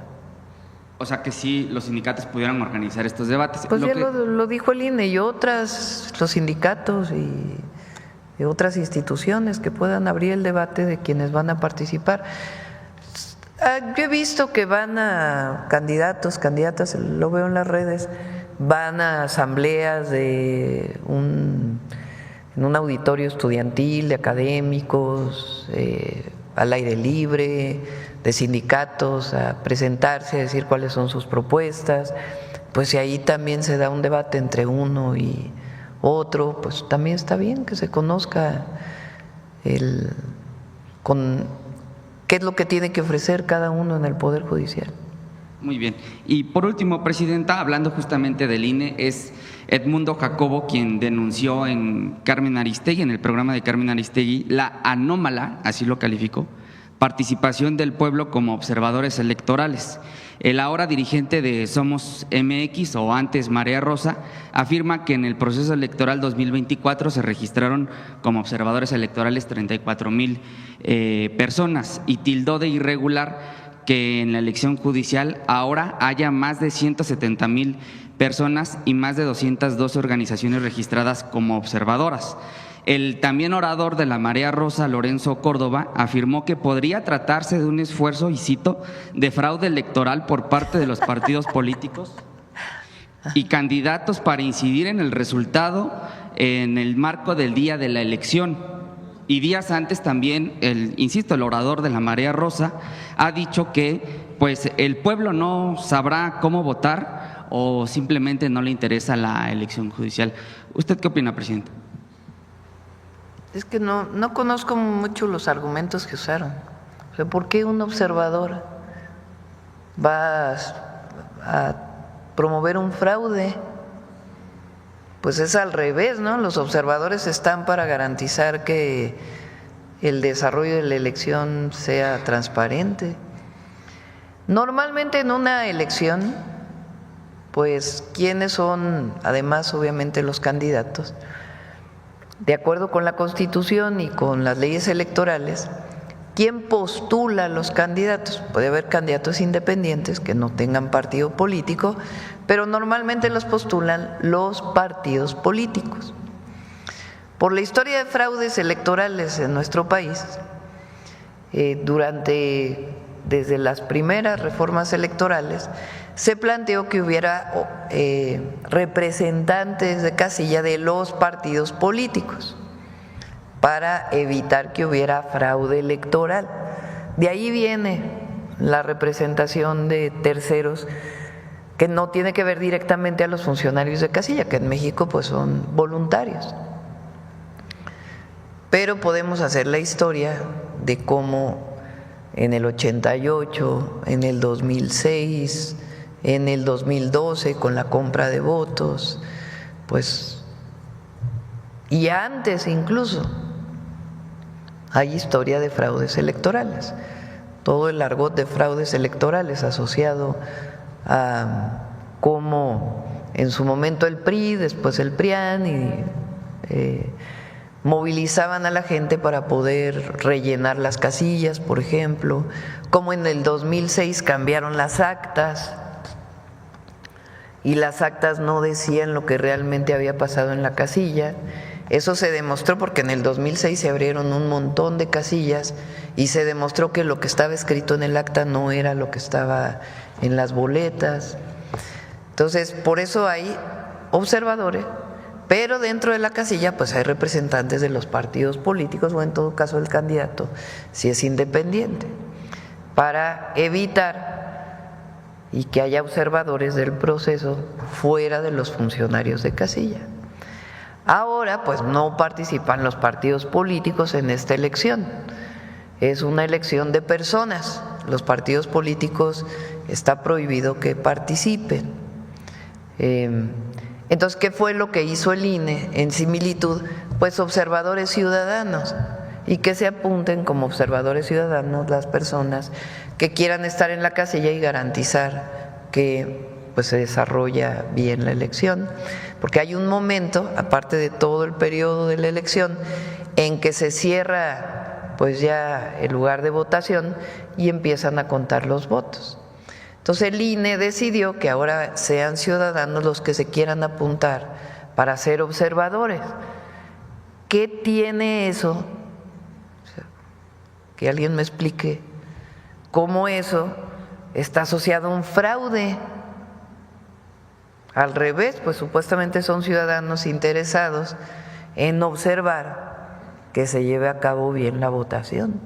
O sea, que sí los sindicatos pudieran organizar estos debates. Pues ya lo dijo el INE y otras, los sindicatos y otras instituciones que puedan abrir el debate de quienes van a participar. Yo he visto que van a candidatos, candidatas, lo veo en las redes, van a asambleas en un auditorio estudiantil, de académicos, al aire libre, de sindicatos, a presentarse, a decir cuáles son sus propuestas. Pues si ahí también se da un debate entre uno y otro, pues también está bien que se conozca qué es lo que tiene que ofrecer cada uno en el Poder Judicial. Muy bien. Y por último, presidenta, hablando justamente del INE, es Edmundo Jacobo quien denunció en Carmen Aristegui, en el programa de Carmen Aristegui, la anómala, así lo calificó, participación del pueblo como observadores electorales. El ahora dirigente de Somos MX, o antes Marea Rosa, afirma que en el proceso electoral 2024 se registraron como observadores electorales 34,000 personas y tildó de irregular que en la elección judicial ahora haya más de 170,000 personas y más de 212 organizaciones registradas como observadoras. El también orador de la Marea Rosa, Lorenzo Córdoba, afirmó que podría tratarse de un esfuerzo, y cito, de fraude electoral por parte de los partidos políticos y candidatos para incidir en el resultado en el marco del día de la elección. Y días antes también, el orador de la Marea Rosa ha dicho que pues el pueblo no sabrá cómo votar o simplemente no le interesa la elección judicial. ¿Usted qué opina, presidente? Es que no conozco mucho los argumentos que usaron. O sea, ¿por qué un observador va a promover un fraude? Pues es al revés, ¿no? Los observadores están para garantizar que el desarrollo de la elección sea transparente. Normalmente en una elección, pues, ¿quiénes son, además, obviamente, los candidatos? De acuerdo con la Constitución y con las leyes electorales, ¿quién postula a los candidatos? Puede haber candidatos independientes que no tengan partido político, pero normalmente los postulan los partidos políticos. Por la historia de fraudes electorales en nuestro país, desde las primeras reformas electorales, se planteó que hubiera representantes de casilla de los partidos políticos para evitar que hubiera fraude electoral. De ahí viene la representación de terceros, que no tiene que ver directamente a los funcionarios de casilla, que en México pues son voluntarios. Pero podemos hacer la historia de cómo en el 88, en el 2006, en el 2012 con la compra de votos, pues, y antes incluso, hay historia de fraudes electorales. todo el argot de fraudes electorales asociado a cómo en su momento el PRI, después el PRIAN, y movilizaban a la gente para poder rellenar las casillas, por ejemplo, cómo en el 2006 cambiaron las actas y las actas no decían lo que realmente había pasado en la casilla. Eso se demostró porque en el 2006 se abrieron un montón de casillas y se demostró que lo que estaba escrito en el acta no era lo que estaba en las boletas. Entonces, por eso hay observadores, pero dentro de la casilla pues hay representantes de los partidos políticos o en todo caso el candidato, si es independiente, para evitar y que haya observadores del proceso fuera de los funcionarios de casilla. Ahora pues no participan los partidos políticos en esta elección, es una elección de personas, los partidos políticos está prohibido que participen. Entonces, ¿qué fue lo que hizo el INE en similitud? Pues observadores ciudadanos, y que se apunten como observadores ciudadanos las personas que quieran estar en la casilla y garantizar que pues se desarrolla bien la elección, porque hay un momento, aparte de todo el periodo de la elección, en que se cierra pues ya el lugar de votación y empiezan a contar los votos. Entonces el INE decidió que ahora sean ciudadanos los que se quieran apuntar para ser observadores. ¿Qué tiene eso? O sea, que alguien me explique cómo eso está asociado a un fraude. Al revés, pues supuestamente son ciudadanos interesados en observar que se lleve a cabo bien la votación.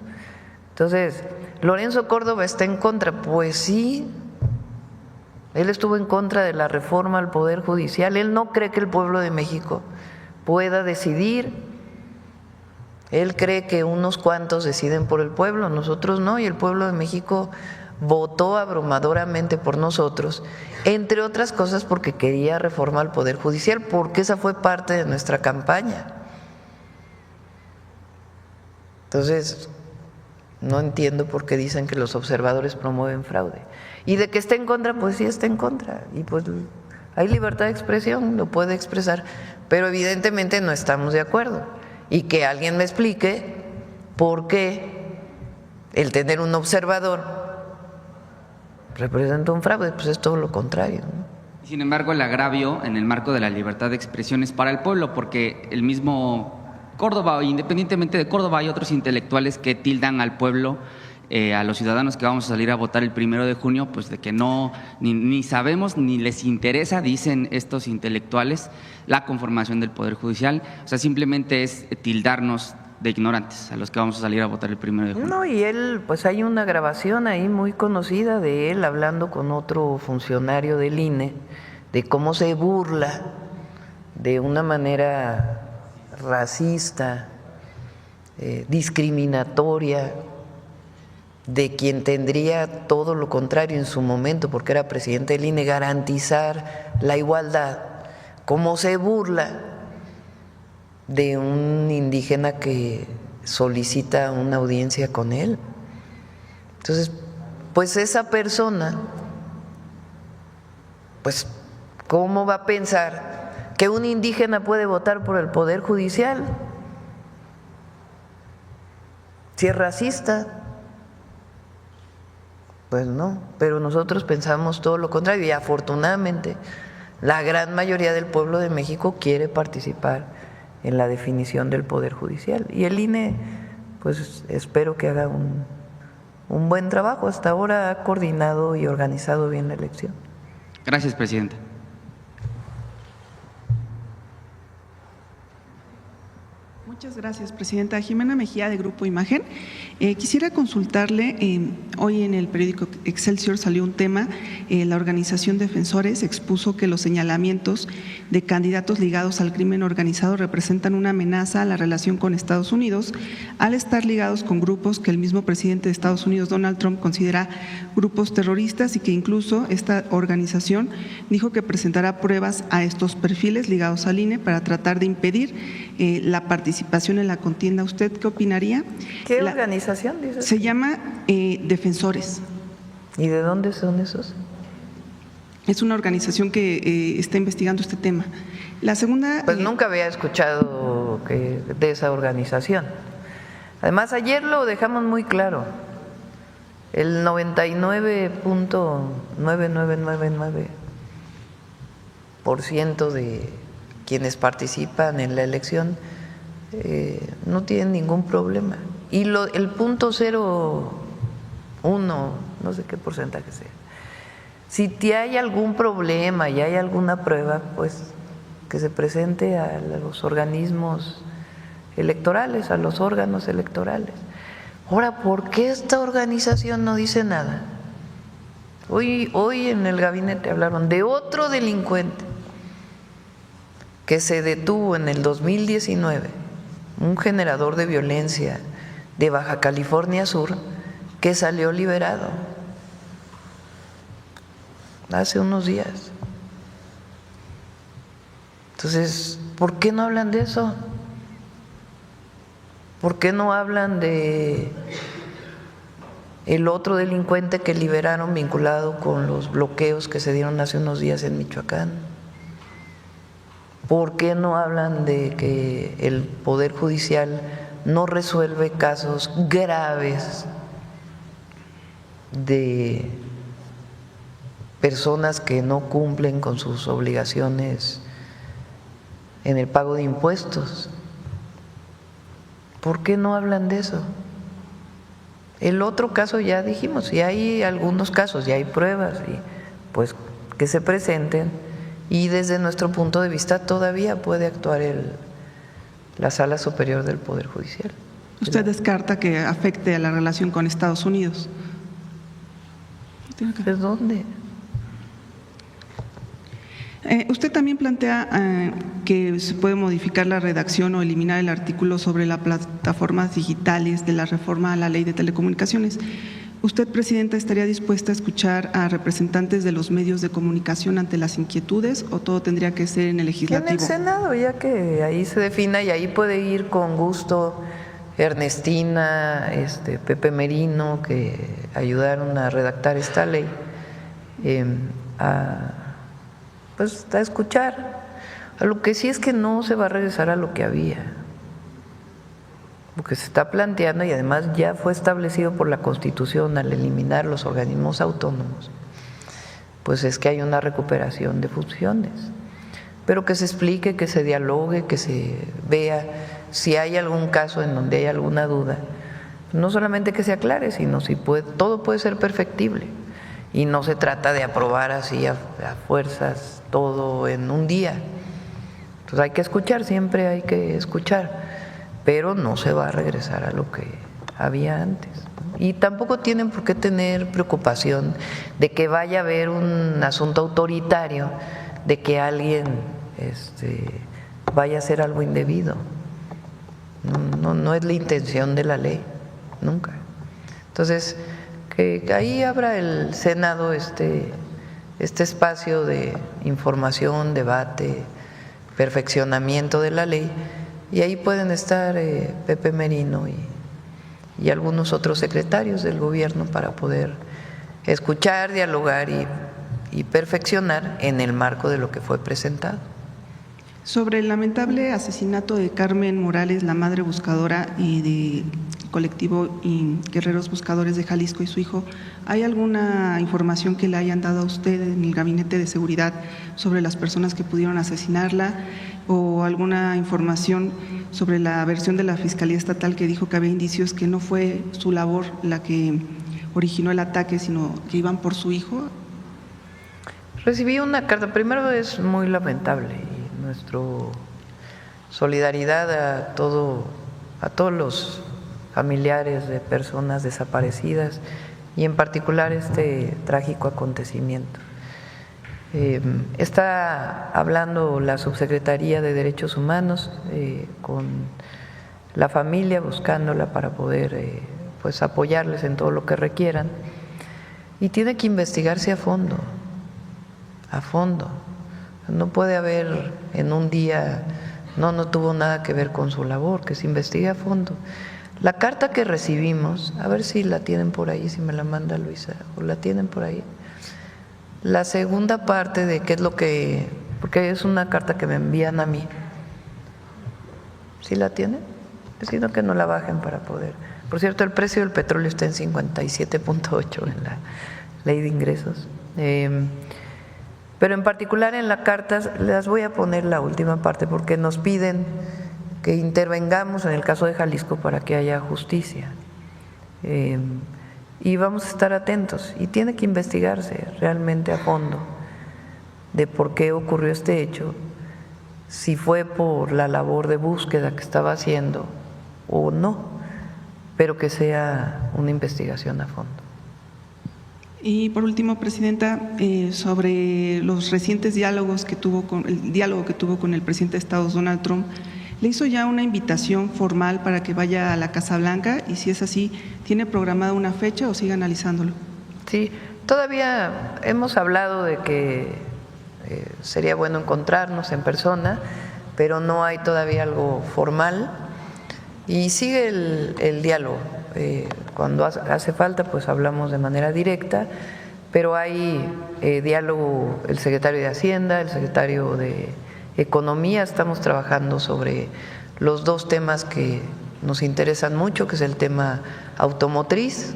Entonces, ¿Lorenzo Córdoba está en contra? Pues sí, él estuvo en contra de la reforma al Poder Judicial, él no cree que el pueblo de México pueda decidir, él cree que unos cuantos deciden por el pueblo, nosotros no, y el pueblo de México votó abrumadoramente por nosotros, entre otras cosas porque quería reforma al Poder Judicial, porque esa fue parte de nuestra campaña. Entonces, no entiendo por qué dicen que los observadores promueven fraude. Y de que esté en contra, pues sí está en contra, y pues hay libertad de expresión, lo puede expresar, pero evidentemente no estamos de acuerdo. Y que alguien me explique por qué el tener un observador representa un fraude, pues es todo lo contrario, ¿no? Sin embargo, el agravio en el marco de la libertad de expresión es para el pueblo, porque el mismo Córdoba, independientemente de Córdoba, hay otros intelectuales que tildan al pueblo, a los ciudadanos que vamos a salir a votar el 1 de junio, pues de que no, ni sabemos, ni les interesa, dicen estos intelectuales, la conformación del Poder Judicial. O sea, simplemente es tildarnos de ignorantes a los que vamos a salir a votar el 1 de junio. No, y él, pues hay una grabación ahí muy conocida de él hablando con otro funcionario del INE de cómo se burla de una manera racista, discriminatoria, de quien tendría todo lo contrario en su momento, porque era presidente del INE, garantizar la igualdad, cómo se burla de un indígena que solicita una audiencia con él. Entonces, pues esa persona, pues, ¿cómo va a pensar que un indígena puede votar por el Poder Judicial si es racista? Pues no, pero nosotros pensamos todo lo contrario y afortunadamente la gran mayoría del pueblo de México quiere participar en la definición del Poder Judicial. Y el INE, pues espero que haga un buen trabajo. Hasta ahora ha coordinado y organizado bien la elección. Gracias, presidenta. Muchas gracias, presidenta. Jimena Mejía, de Grupo Imagen. Quisiera consultarle, hoy en el periódico Excelsior salió un tema, la organización Defensores expuso que los señalamientos de candidatos ligados al crimen organizado representan una amenaza a la relación con Estados Unidos, al estar ligados con grupos que el mismo presidente de Estados Unidos, Donald Trump, considera grupos terroristas, y que incluso esta organización dijo que presentará pruebas a estos perfiles ligados al INE para tratar de impedir la participación en la contienda. ¿Usted qué opinaría? ¿Qué organización organización, dices? Se llama Defensores. ¿Y de dónde son esos? Es una organización que está investigando este tema. La segunda… Pues nunca había escuchado de esa organización. Además, ayer lo dejamos muy claro. El 99.9999% de quienes participan en la elección no tienen ningún problema. Y el punto 0,1, no sé qué porcentaje sea. Si hay algún problema y hay alguna prueba, pues que se presente a los organismos electorales, a los órganos electorales. Ahora, ¿por qué esta organización no dice nada? Hoy en el gabinete hablaron de otro delincuente que se detuvo en el 2019, un generador de violencia de Baja California Sur, que salió liberado hace unos días. Entonces, ¿por qué no hablan de eso? ¿Por qué no hablan de el otro delincuente que liberaron vinculado con los bloqueos que se dieron hace unos días en Michoacán? ¿Por qué no hablan de que el Poder Judicial no resuelve casos graves de personas que no cumplen con sus obligaciones en el pago de impuestos? ¿Por qué no hablan de eso? El otro caso ya dijimos, y hay algunos casos, ya hay pruebas, y pues que se presenten, y desde nuestro punto de vista todavía puede actuar la Sala Superior del Poder Judicial. ¿Usted descarta que afecte a la relación con Estados Unidos? ¿De dónde? Usted también plantea que se puede modificar la redacción o eliminar el artículo sobre las plataformas digitales de la reforma a la Ley de Telecomunicaciones. ¿Usted, Presidenta, estaría dispuesta a escuchar a representantes de los medios de comunicación ante las inquietudes o todo tendría que ser en el legislativo? En el Senado, ya que ahí se defina, y ahí puede ir con gusto Ernestina, Pepe Merino, que ayudaron a redactar esta ley, pues a escuchar. A lo que sí es que no se va a regresar a lo que había, lo que se está planteando, y además ya fue establecido por la Constitución al eliminar los organismos autónomos, pues es que hay una recuperación de funciones, pero que se explique, que se dialogue, que se vea si hay algún caso en donde hay alguna duda, no solamente que se aclare, sino si todo puede ser perfectible. Y no se trata de aprobar así a fuerzas todo en un día. Entonces hay que escuchar, siempre hay que escuchar, pero no se va a regresar a lo que había antes. Y tampoco tienen por qué tener preocupación de que vaya a haber un asunto autoritario, de que alguien vaya a hacer algo indebido. No es la intención de la ley, nunca. Entonces, que ahí abra el Senado este espacio de información, debate, perfeccionamiento de la ley, y ahí pueden estar Pepe Merino y algunos otros secretarios del gobierno para poder escuchar, dialogar y perfeccionar en el marco de lo que fue presentado. Sobre el lamentable asesinato de Carmen Morales, la madre buscadora y de colectivo y Guerreros Buscadores de Jalisco y su hijo, ¿hay alguna información que le hayan dado a usted en el Gabinete de Seguridad sobre las personas que pudieron asesinarla, o alguna información sobre la versión de la Fiscalía Estatal que dijo que había indicios que no fue su labor la que originó el ataque, sino que iban por su hijo? Recibí una carta, primero es muy lamentable, y nuestra solidaridad a todos los familiares de personas desaparecidas, y en particular este trágico acontecimiento. Está hablando la Subsecretaría de Derechos Humanos con la familia, buscándola para poder pues apoyarles en todo lo que requieran, y tiene que investigarse a fondo. No puede haber en un día, no tuvo nada que ver con su labor, que se investigue a fondo. La carta que recibimos, a ver si la tienen por ahí, si me la manda Luisa, o la tienen por ahí. La segunda parte de qué es lo que, porque es una carta que me envían a mí. ¿Sí la tienen? Sino que no la bajen para poder. Por cierto, el precio del petróleo está en 57.8 en la ley de ingresos. Pero en particular en la carta, les voy a poner la última parte porque nos piden que intervengamos en el caso de Jalisco para que haya justicia. Y vamos a estar atentos y tiene que investigarse realmente a fondo de por qué ocurrió este hecho, si fue por la labor de búsqueda que estaba haciendo o no, pero que sea una investigación a fondo. Y por último, Presidenta, sobre los recientes diálogos que tuvo con el presidente de Estados, Donald Trump, ¿le hizo ya una invitación formal para que vaya a la Casa Blanca? Y si es así, ¿tiene programada una fecha o sigue analizándolo? Sí, todavía hemos hablado de que sería bueno encontrarnos en persona, pero no hay todavía algo formal y sigue el diálogo. Cuando hace falta, pues hablamos de manera directa, pero hay diálogo, el secretario de Hacienda, el secretario de Economía, estamos trabajando sobre los dos temas que nos interesan mucho, que es el tema automotriz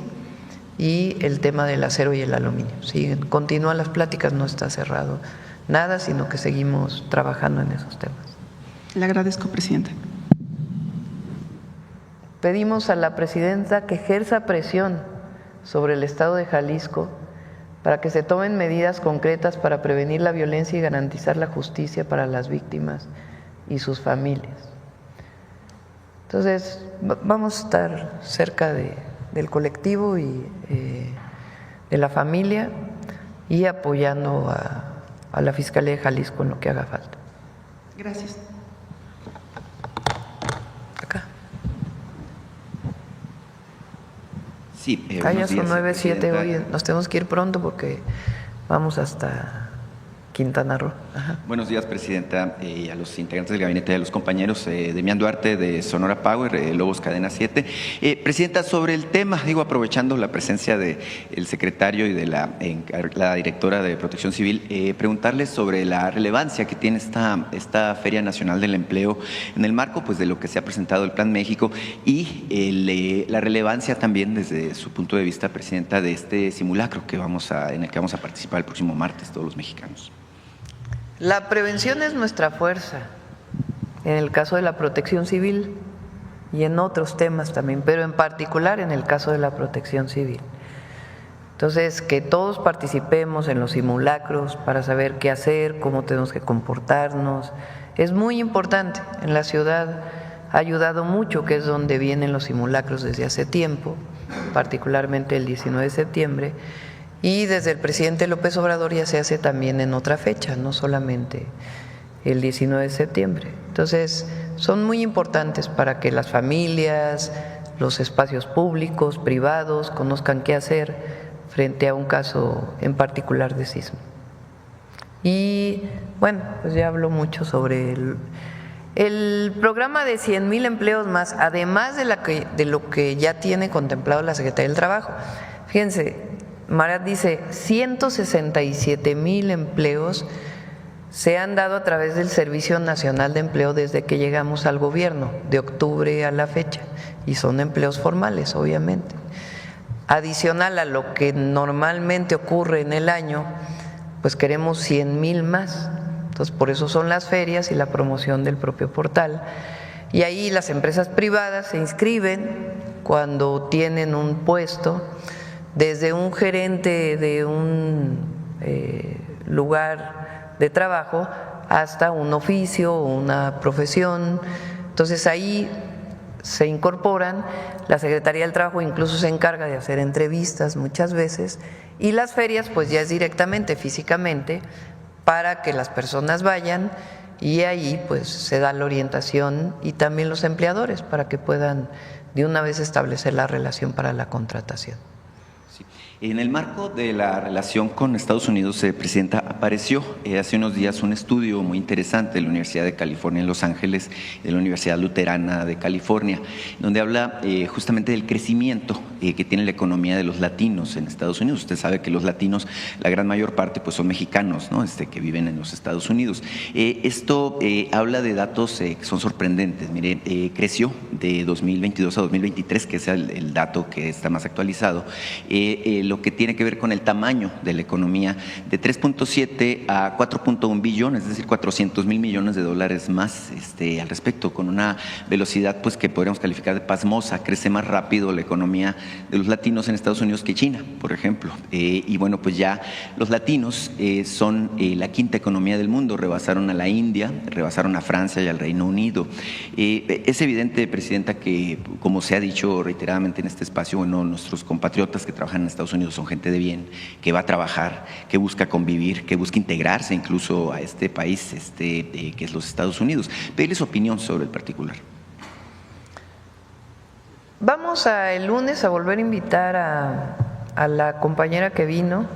y el tema del acero y el aluminio. Sí, continúan las pláticas, no está cerrado nada, sino que seguimos trabajando en esos temas. Le agradezco, Presidenta. Pedimos a la Presidenta que ejerza presión sobre el Estado de Jalisco para que se tomen medidas concretas para prevenir la violencia y garantizar la justicia para las víctimas y sus familias. Entonces, vamos a estar cerca del colectivo y de la familia y apoyando a la Fiscalía de Jalisco en lo que haga falta. Gracias. Acá. Sí, Ya son 9:07 hoy, nos tenemos que ir pronto porque vamos hasta Quintana Roo. Ajá. Buenos días, Presidenta, a los integrantes del gabinete, a los compañeros. Demián Duarte, de Sonora Power, Lobos Cadena 7. Presidenta, sobre el tema, aprovechando la presencia del secretario y de la directora de Protección Civil, preguntarles sobre la relevancia que tiene esta Feria Nacional del Empleo en el marco, pues, de lo que se ha presentado el Plan México y la relevancia también desde su punto de vista, Presidenta, de este simulacro en el que vamos a participar el próximo martes todos los mexicanos. La prevención es nuestra fuerza, en el caso de la protección civil y en otros temas también, pero en particular en el caso de la protección civil. Entonces, que todos participemos en los simulacros para saber qué hacer, cómo tenemos que comportarnos, es muy importante. En la ciudad ha ayudado mucho, que es donde vienen los simulacros desde hace tiempo, particularmente el 19 de septiembre, y desde el presidente López Obrador ya se hace también en otra fecha, no solamente el 19 de septiembre. Entonces, son muy importantes para que las familias, los espacios públicos, privados, conozcan qué hacer frente a un caso en particular de sismo. Y bueno, pues ya hablo mucho sobre el programa de 100,000 empleos más, además de lo que ya tiene contemplado la Secretaría del Trabajo. Fíjense, Marat dice 167,000 empleos se han dado a través del Servicio Nacional de Empleo desde que llegamos al gobierno, de octubre a la fecha, y son empleos formales, obviamente. Adicional a lo que normalmente ocurre en el año, pues queremos 100,000 más. Entonces, por eso son las ferias y la promoción del propio portal. Y ahí las empresas privadas se inscriben cuando tienen un puesto, desde un gerente de un lugar de trabajo hasta un oficio o una profesión. Entonces ahí se incorporan, la Secretaría del Trabajo incluso se encarga de hacer entrevistas muchas veces, y las ferias pues ya es directamente, físicamente, para que las personas vayan, y ahí pues se da la orientación y también los empleadores para que puedan de una vez establecer la relación para la contratación. Sí. En el marco de la relación con Estados Unidos, Presidenta, apareció hace unos días un estudio muy interesante de la Universidad de California en Los Ángeles, de la Universidad Luterana de California, donde habla justamente del crecimiento que tiene la economía de los latinos en Estados Unidos. Usted sabe que los latinos, la gran mayor parte, pues son mexicanos, ¿no? Que viven en los Estados Unidos. Esto habla de datos que son sorprendentes. Mire, creció de 2022 a 2023, que es el dato que está más actualizado, lo que tiene que ver con el tamaño de la economía, de 3.7 a 4.1 billones, es decir, 400 mil millones de dólares más al respecto, con una velocidad pues que podríamos calificar de pasmosa. Crece más rápido la economía de los latinos en Estados Unidos que China, por ejemplo. Y bueno, pues ya los latinos son la quinta economía del mundo, rebasaron a la India, rebasaron a Francia y al Reino Unido. Es evidente, Presidenta, que como se ha dicho reiteradamente en este espacio, bueno, nuestros compatriotas que trabajan en Estados Unidos son gente de bien, que va a trabajar, que busca convivir, que busca integrarse incluso a este país que es los Estados Unidos. Pedirle su opinión sobre el particular. Vamos el lunes a volver a invitar a la compañera que vino.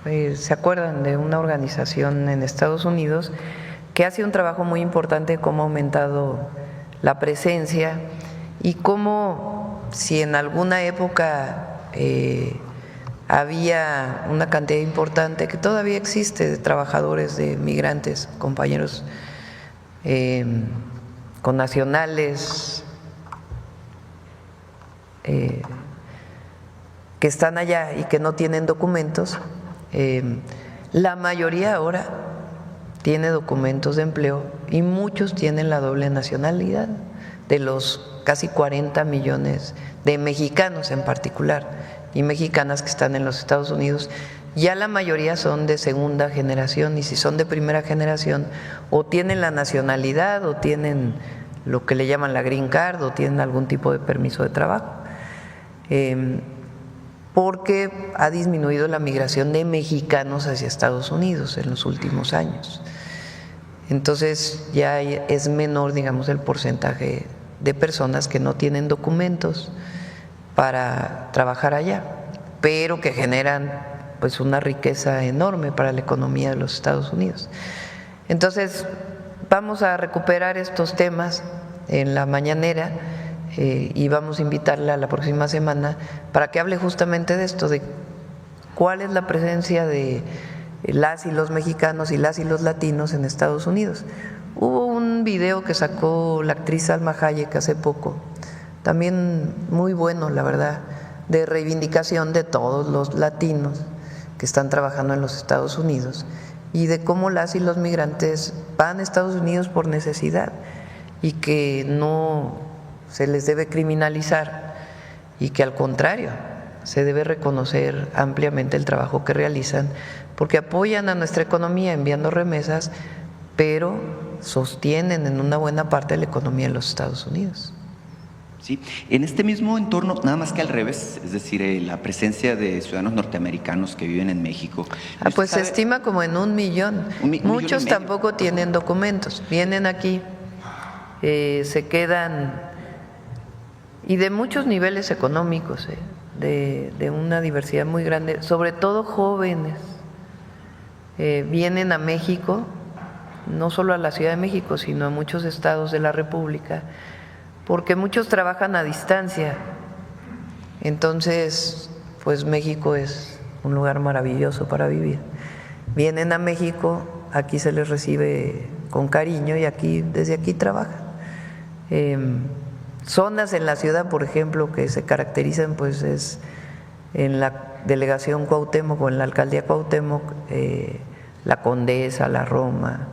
¿Se acuerdan de una organización en Estados Unidos que hace un trabajo muy importante de cómo ha aumentado la presencia y cómo, si en alguna época había una cantidad importante que todavía existe de trabajadores, de migrantes, compañeros connacionales que están allá y que no tienen documentos, la mayoría ahora tiene documentos de empleo y muchos tienen la doble nacionalidad, de los casi 40 millones de mexicanos en particular y mexicanas que están en los Estados Unidos. Ya la mayoría son de segunda generación, y si son de primera generación o tienen la nacionalidad o tienen lo que le llaman la green card o tienen algún tipo de permiso de trabajo, porque ha disminuido la migración de mexicanos hacia Estados Unidos en los últimos años. Entonces ya es menor, digamos, el porcentaje de personas que no tienen documentos para trabajar allá, pero que generan pues una riqueza enorme para la economía de los Estados Unidos. Entonces vamos a recuperar estos temas en la mañanera y vamos a invitarla la próxima semana para que hable justamente de esto, de cuál es la presencia de las y los mexicanos y las y los latinos en Estados Unidos. Hubo un video que sacó la actriz Salma Hayek hace poco, también muy bueno, la verdad, de reivindicación de todos los latinos que están trabajando en los Estados Unidos y de cómo las y los migrantes van a Estados Unidos por necesidad y que no se les debe criminalizar y que al contrario se debe reconocer ampliamente el trabajo que realizan, porque apoyan a nuestra economía enviando remesas, pero sostienen en una buena parte la economía de los Estados Unidos. Sí, en este mismo entorno, nada más que al revés, es decir, la presencia de ciudadanos norteamericanos que viven en México. Pues se estima como en 1 millón. Muchos tampoco tienen documentos, vienen aquí, se quedan, y de muchos niveles económicos, de una diversidad muy grande, sobre todo jóvenes, vienen a México, no solo a la Ciudad de México, sino a muchos estados de la República, porque muchos trabajan a distancia. Entonces, pues México es un lugar maravilloso para vivir. Vienen a México, aquí se les recibe con cariño y desde aquí trabajan. Zonas en la ciudad, por ejemplo, que se caracterizan, pues es en la delegación Cuauhtémoc o en la alcaldía Cuauhtémoc, la Condesa, la Roma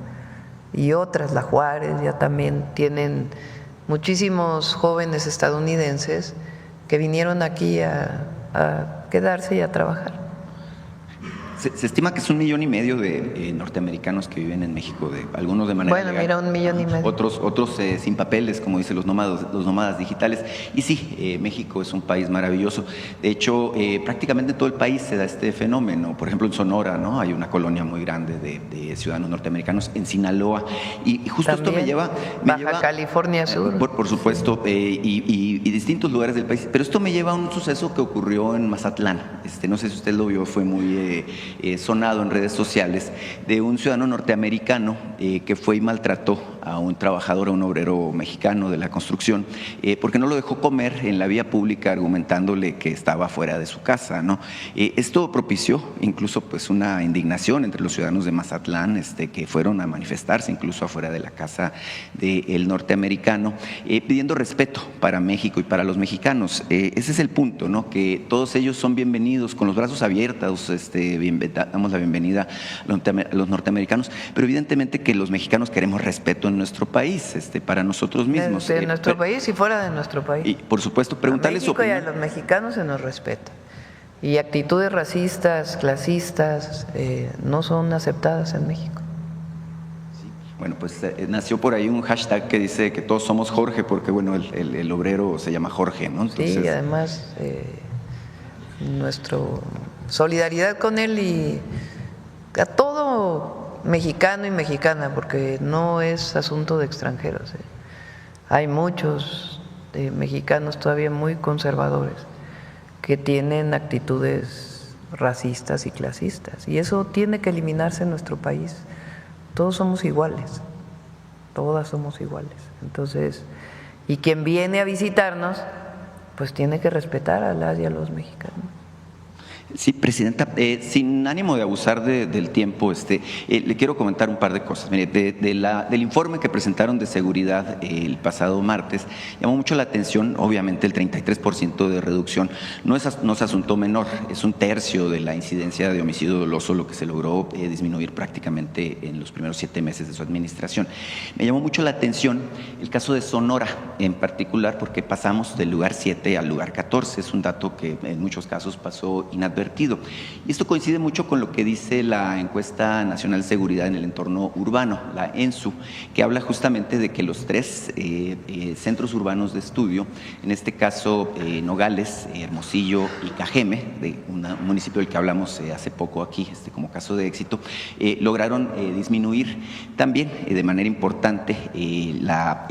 y otras, la Juárez, ya también tienen muchísimos jóvenes estadounidenses que vinieron aquí a quedarse y a trabajar. Se estima que es 1,5 millones de norteamericanos que viven en México, algunos de manera legal, mira, 1,5 millones. Otros sin papeles, como dicen los nómadas digitales. Y sí, México es un país maravilloso. De hecho, prácticamente en todo el país se da este fenómeno. Por ejemplo, en Sonora, ¿no? Hay una colonia muy grande de ciudadanos norteamericanos, en Sinaloa. Y justo También, esto me lleva Baja California Sur. Por supuesto, y distintos lugares del país. Pero esto me lleva a un suceso que ocurrió en Mazatlán. No sé si usted lo vio, fue muy sonado en redes sociales, de un ciudadano norteamericano que fue y maltrató a un trabajador, a un obrero mexicano de la construcción, porque no lo dejó comer en la vía pública, argumentándole que estaba fuera de su casa, ¿no? Esto propició incluso pues una indignación entre los ciudadanos de Mazatlán, que fueron a manifestarse incluso afuera de la casa del norteamericano, pidiendo respeto para México y para los mexicanos. Ese es el punto, ¿no? Que todos ellos son bienvenidos, con los brazos abiertos, damos la bienvenida a los norteamericanos, pero evidentemente que los mexicanos queremos respeto en nuestro país, para nosotros mismos. De nuestro país y fuera de nuestro país. Y por supuesto, preguntarles a México y a los mexicanos se nos respeta. Y actitudes racistas, clasistas, no son aceptadas en México. Bueno, pues nació por ahí un hashtag que dice que todos somos Jorge, porque bueno, el obrero se llama Jorge, ¿no? Entonces, sí, y además nuestra solidaridad con él y a todo mexicano y mexicana, porque no es asunto de extranjeros. Hay muchos mexicanos todavía muy conservadores que tienen actitudes racistas y clasistas, y eso tiene que eliminarse en nuestro país. Todos somos iguales, todas somos iguales. Entonces, y quien viene a visitarnos, pues tiene que respetar a las y a los mexicanos. Sí, Presidenta, sin ánimo de abusar del tiempo, le quiero comentar un par de cosas. Mire, del informe que presentaron de seguridad el pasado martes, llamó mucho la atención, obviamente el 33% de reducción no es asunto menor, es 1/3 de la incidencia de homicidio doloso lo que se logró disminuir prácticamente en los primeros 7 meses de su administración. Me llamó mucho la atención el caso de Sonora en particular, porque pasamos del lugar 7 al lugar 14, es un dato que en muchos casos pasó inadvertido. Y esto coincide mucho con lo que dice la Encuesta Nacional de Seguridad en el Entorno Urbano, la ENSU, que habla justamente de que los 3 centros urbanos de estudio, en este caso Nogales, Hermosillo y Cajeme, de un municipio del que hablamos hace poco aquí, como caso de éxito, lograron disminuir también de manera importante la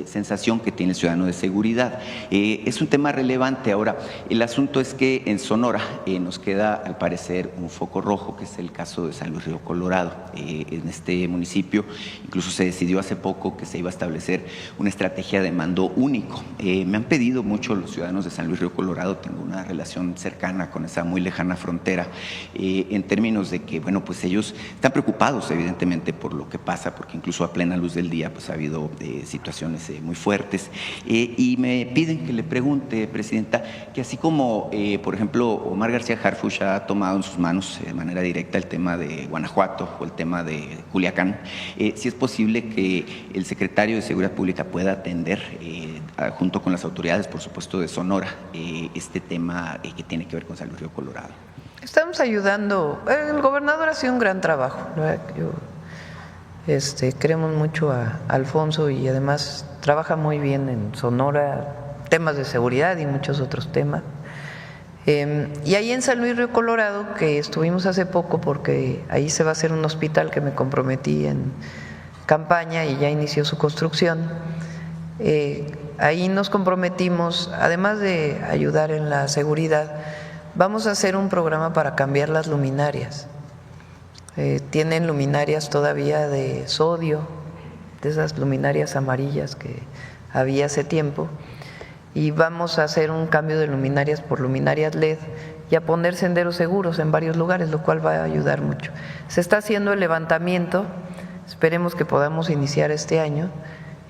sensación que tiene el ciudadano de seguridad. Es un tema relevante. Ahora, el asunto es que en Sonora nos queda al parecer un foco rojo, que es el caso de San Luis Río Colorado. En este municipio incluso se decidió hace poco que se iba a establecer una estrategia de mando único. Me han pedido mucho los ciudadanos de San Luis Río Colorado, tengo una relación cercana con esa muy lejana frontera, en términos de que, bueno, pues ellos están preocupados evidentemente por lo que pasa, porque incluso a plena luz del día pues ha habido situaciones muy fuertes, y me piden que le pregunte, Presidenta, que así como, por ejemplo, Omar García Harfuch ha tomado en sus manos de manera directa el tema de Guanajuato o el tema de Culiacán, si es posible que el secretario de Seguridad Pública pueda atender, junto con las autoridades, por supuesto, de Sonora, este tema que tiene que ver con San Luis Río Colorado. Estamos ayudando. El gobernador ha sido un gran trabajo. Queremos mucho a Alfonso, y además trabaja muy bien en Sonora, temas de seguridad y muchos otros temas. Y ahí en San Luis Río Colorado, que estuvimos hace poco, porque ahí se va a hacer un hospital que me comprometí en campaña y ya inició su construcción, ahí nos comprometimos, además de ayudar en la seguridad, vamos a hacer un programa para cambiar las luminarias. Tienen luminarias todavía de sodio, de esas luminarias amarillas que había hace tiempo, y vamos a hacer un cambio de luminarias por luminarias LED y a poner senderos seguros en varios lugares, lo cual va a ayudar mucho. Se está haciendo el levantamiento, esperemos que podamos iniciar este año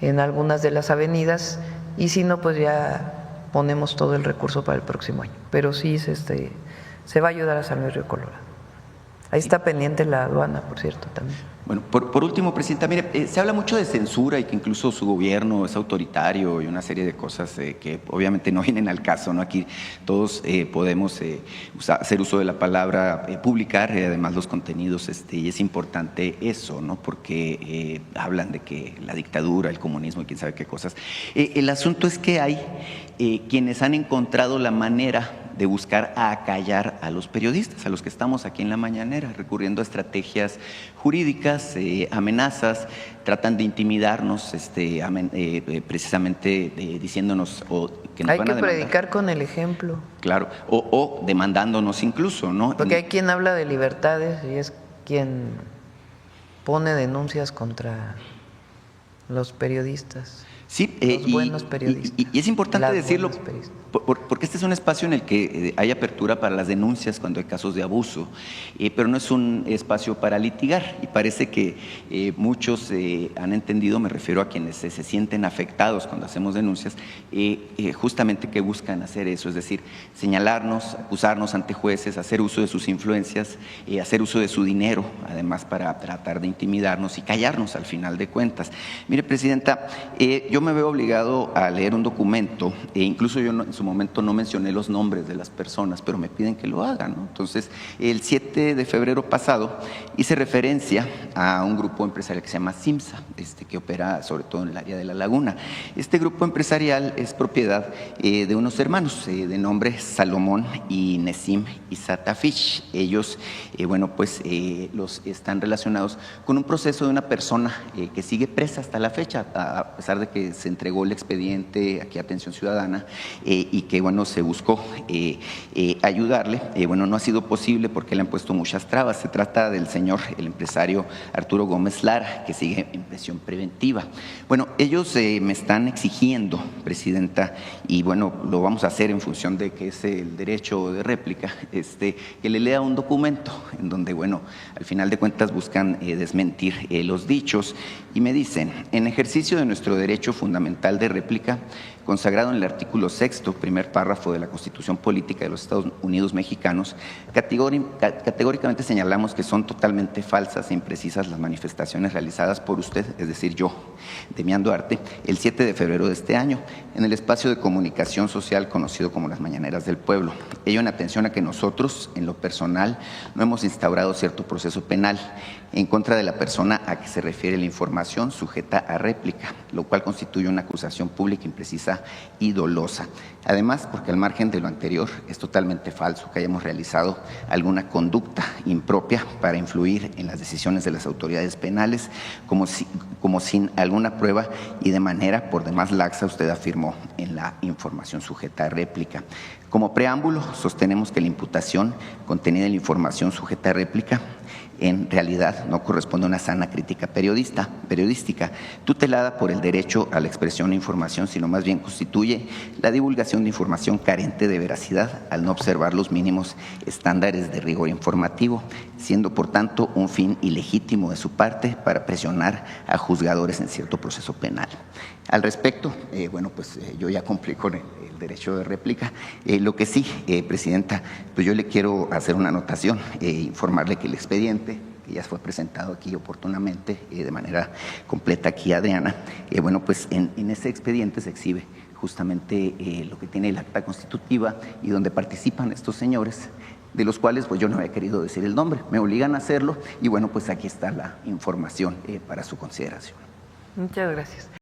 en algunas de las avenidas, y si no, pues ya ponemos todo el recurso para el próximo año. Pero sí se va a ayudar a San Luis Río Colorado. Ahí está pendiente la aduana, por cierto, también. Bueno, por último, Presidenta, mire, se habla mucho de censura y que incluso su gobierno es autoritario y una serie de cosas que obviamente no vienen al caso, ¿no? Aquí todos podemos hacer uso de la palabra publicar, además los contenidos, y es importante eso, ¿no? Porque hablan de que la dictadura, el comunismo y quién sabe qué cosas. El asunto es que hay quienes han encontrado la manera de buscar acallar a los periodistas, a los que estamos aquí en la mañanera, recurriendo a estrategias jurídicas, amenazas, tratan de intimidarnos, precisamente diciéndonos que nos hay van a que demandar. predicar con el ejemplo. Claro, o demandándonos incluso, ¿no? Porque hay quien habla de libertades y es quien pone denuncias contra los periodistas. Sí, los buenos periodistas. Y es importante decirlo, buenas periodistas. porque este es un espacio en el que hay apertura para las denuncias cuando hay casos de abuso, pero no es un espacio para litigar, y parece que muchos han entendido, me refiero a quienes se sienten afectados cuando hacemos denuncias, justamente que buscan hacer eso, es decir, señalarnos, acusarnos ante jueces, hacer uso de sus influencias, hacer uso de su dinero, además para tratar de intimidarnos y callarnos al final de cuentas. Mire, Presidenta, yo me veo obligado a leer un documento, incluso yo en su momento no mencioné los nombres de las personas, pero me piden que lo haga, ¿no? Entonces, el 7 de febrero pasado hice referencia a un grupo empresarial que se llama Simsa, que opera sobre todo en el área de La Laguna. Este grupo empresarial es propiedad de unos hermanos de nombre Salomón y Nesim Isatafish. Ellos, los están relacionados con un proceso de una persona que sigue presa hasta la fecha, a pesar de que se entregó el expediente aquí a Atención Ciudadana y que, se buscó ayudarle. No ha sido posible porque le han puesto muchas trabas. Se trata del señor, el empresario Arturo Gómez Lara, que sigue en prisión preventiva. Ellos me están exigiendo, Presidenta, y lo vamos a hacer en función de que es el derecho de réplica, que le lea un documento en donde, al final de cuentas buscan desmentir los dichos, y me dicen: en ejercicio de nuestro derecho fundamental de réplica, consagrado en el artículo 6, primer párrafo de la Constitución Política de los Estados Unidos Mexicanos, categóricamente señalamos que son totalmente falsas e imprecisas las manifestaciones realizadas por usted, es decir, yo, Demián Duarte, el 7 de febrero de este año, en el espacio de comunicación social conocido como las Mañaneras del Pueblo. Ello en atención a que nosotros, en lo personal, no hemos instaurado cierto proceso penal en contra de la persona a que se refiere la información sujeta a réplica, lo cual constituye una acusación pública imprecisa y dolosa. Además, porque al margen de lo anterior, es totalmente falso que hayamos realizado alguna conducta impropia para influir en las decisiones de las autoridades penales, como sin alguna prueba y de manera por demás laxa, usted afirmó en la información sujeta a réplica. Como preámbulo, sostenemos que la imputación contenida en la información sujeta a réplica en realidad no corresponde a una sana crítica periodística, tutelada por el derecho a la expresión e información, sino más bien constituye la divulgación de información carente de veracidad al no observar los mínimos estándares de rigor informativo, siendo por tanto un fin ilegítimo de su parte para presionar a juzgadores en cierto proceso penal. Al respecto, yo ya cumplí con el derecho de réplica. Lo que sí, Presidenta, pues yo le quiero hacer una anotación, informarle que el expediente, que ya fue presentado aquí oportunamente, de manera completa aquí a Adriana, en ese expediente se exhibe justamente lo que tiene el acta constitutiva y donde participan estos señores, de los cuales yo no había querido decir el nombre, me obligan a hacerlo y aquí está la información para su consideración. Muchas gracias.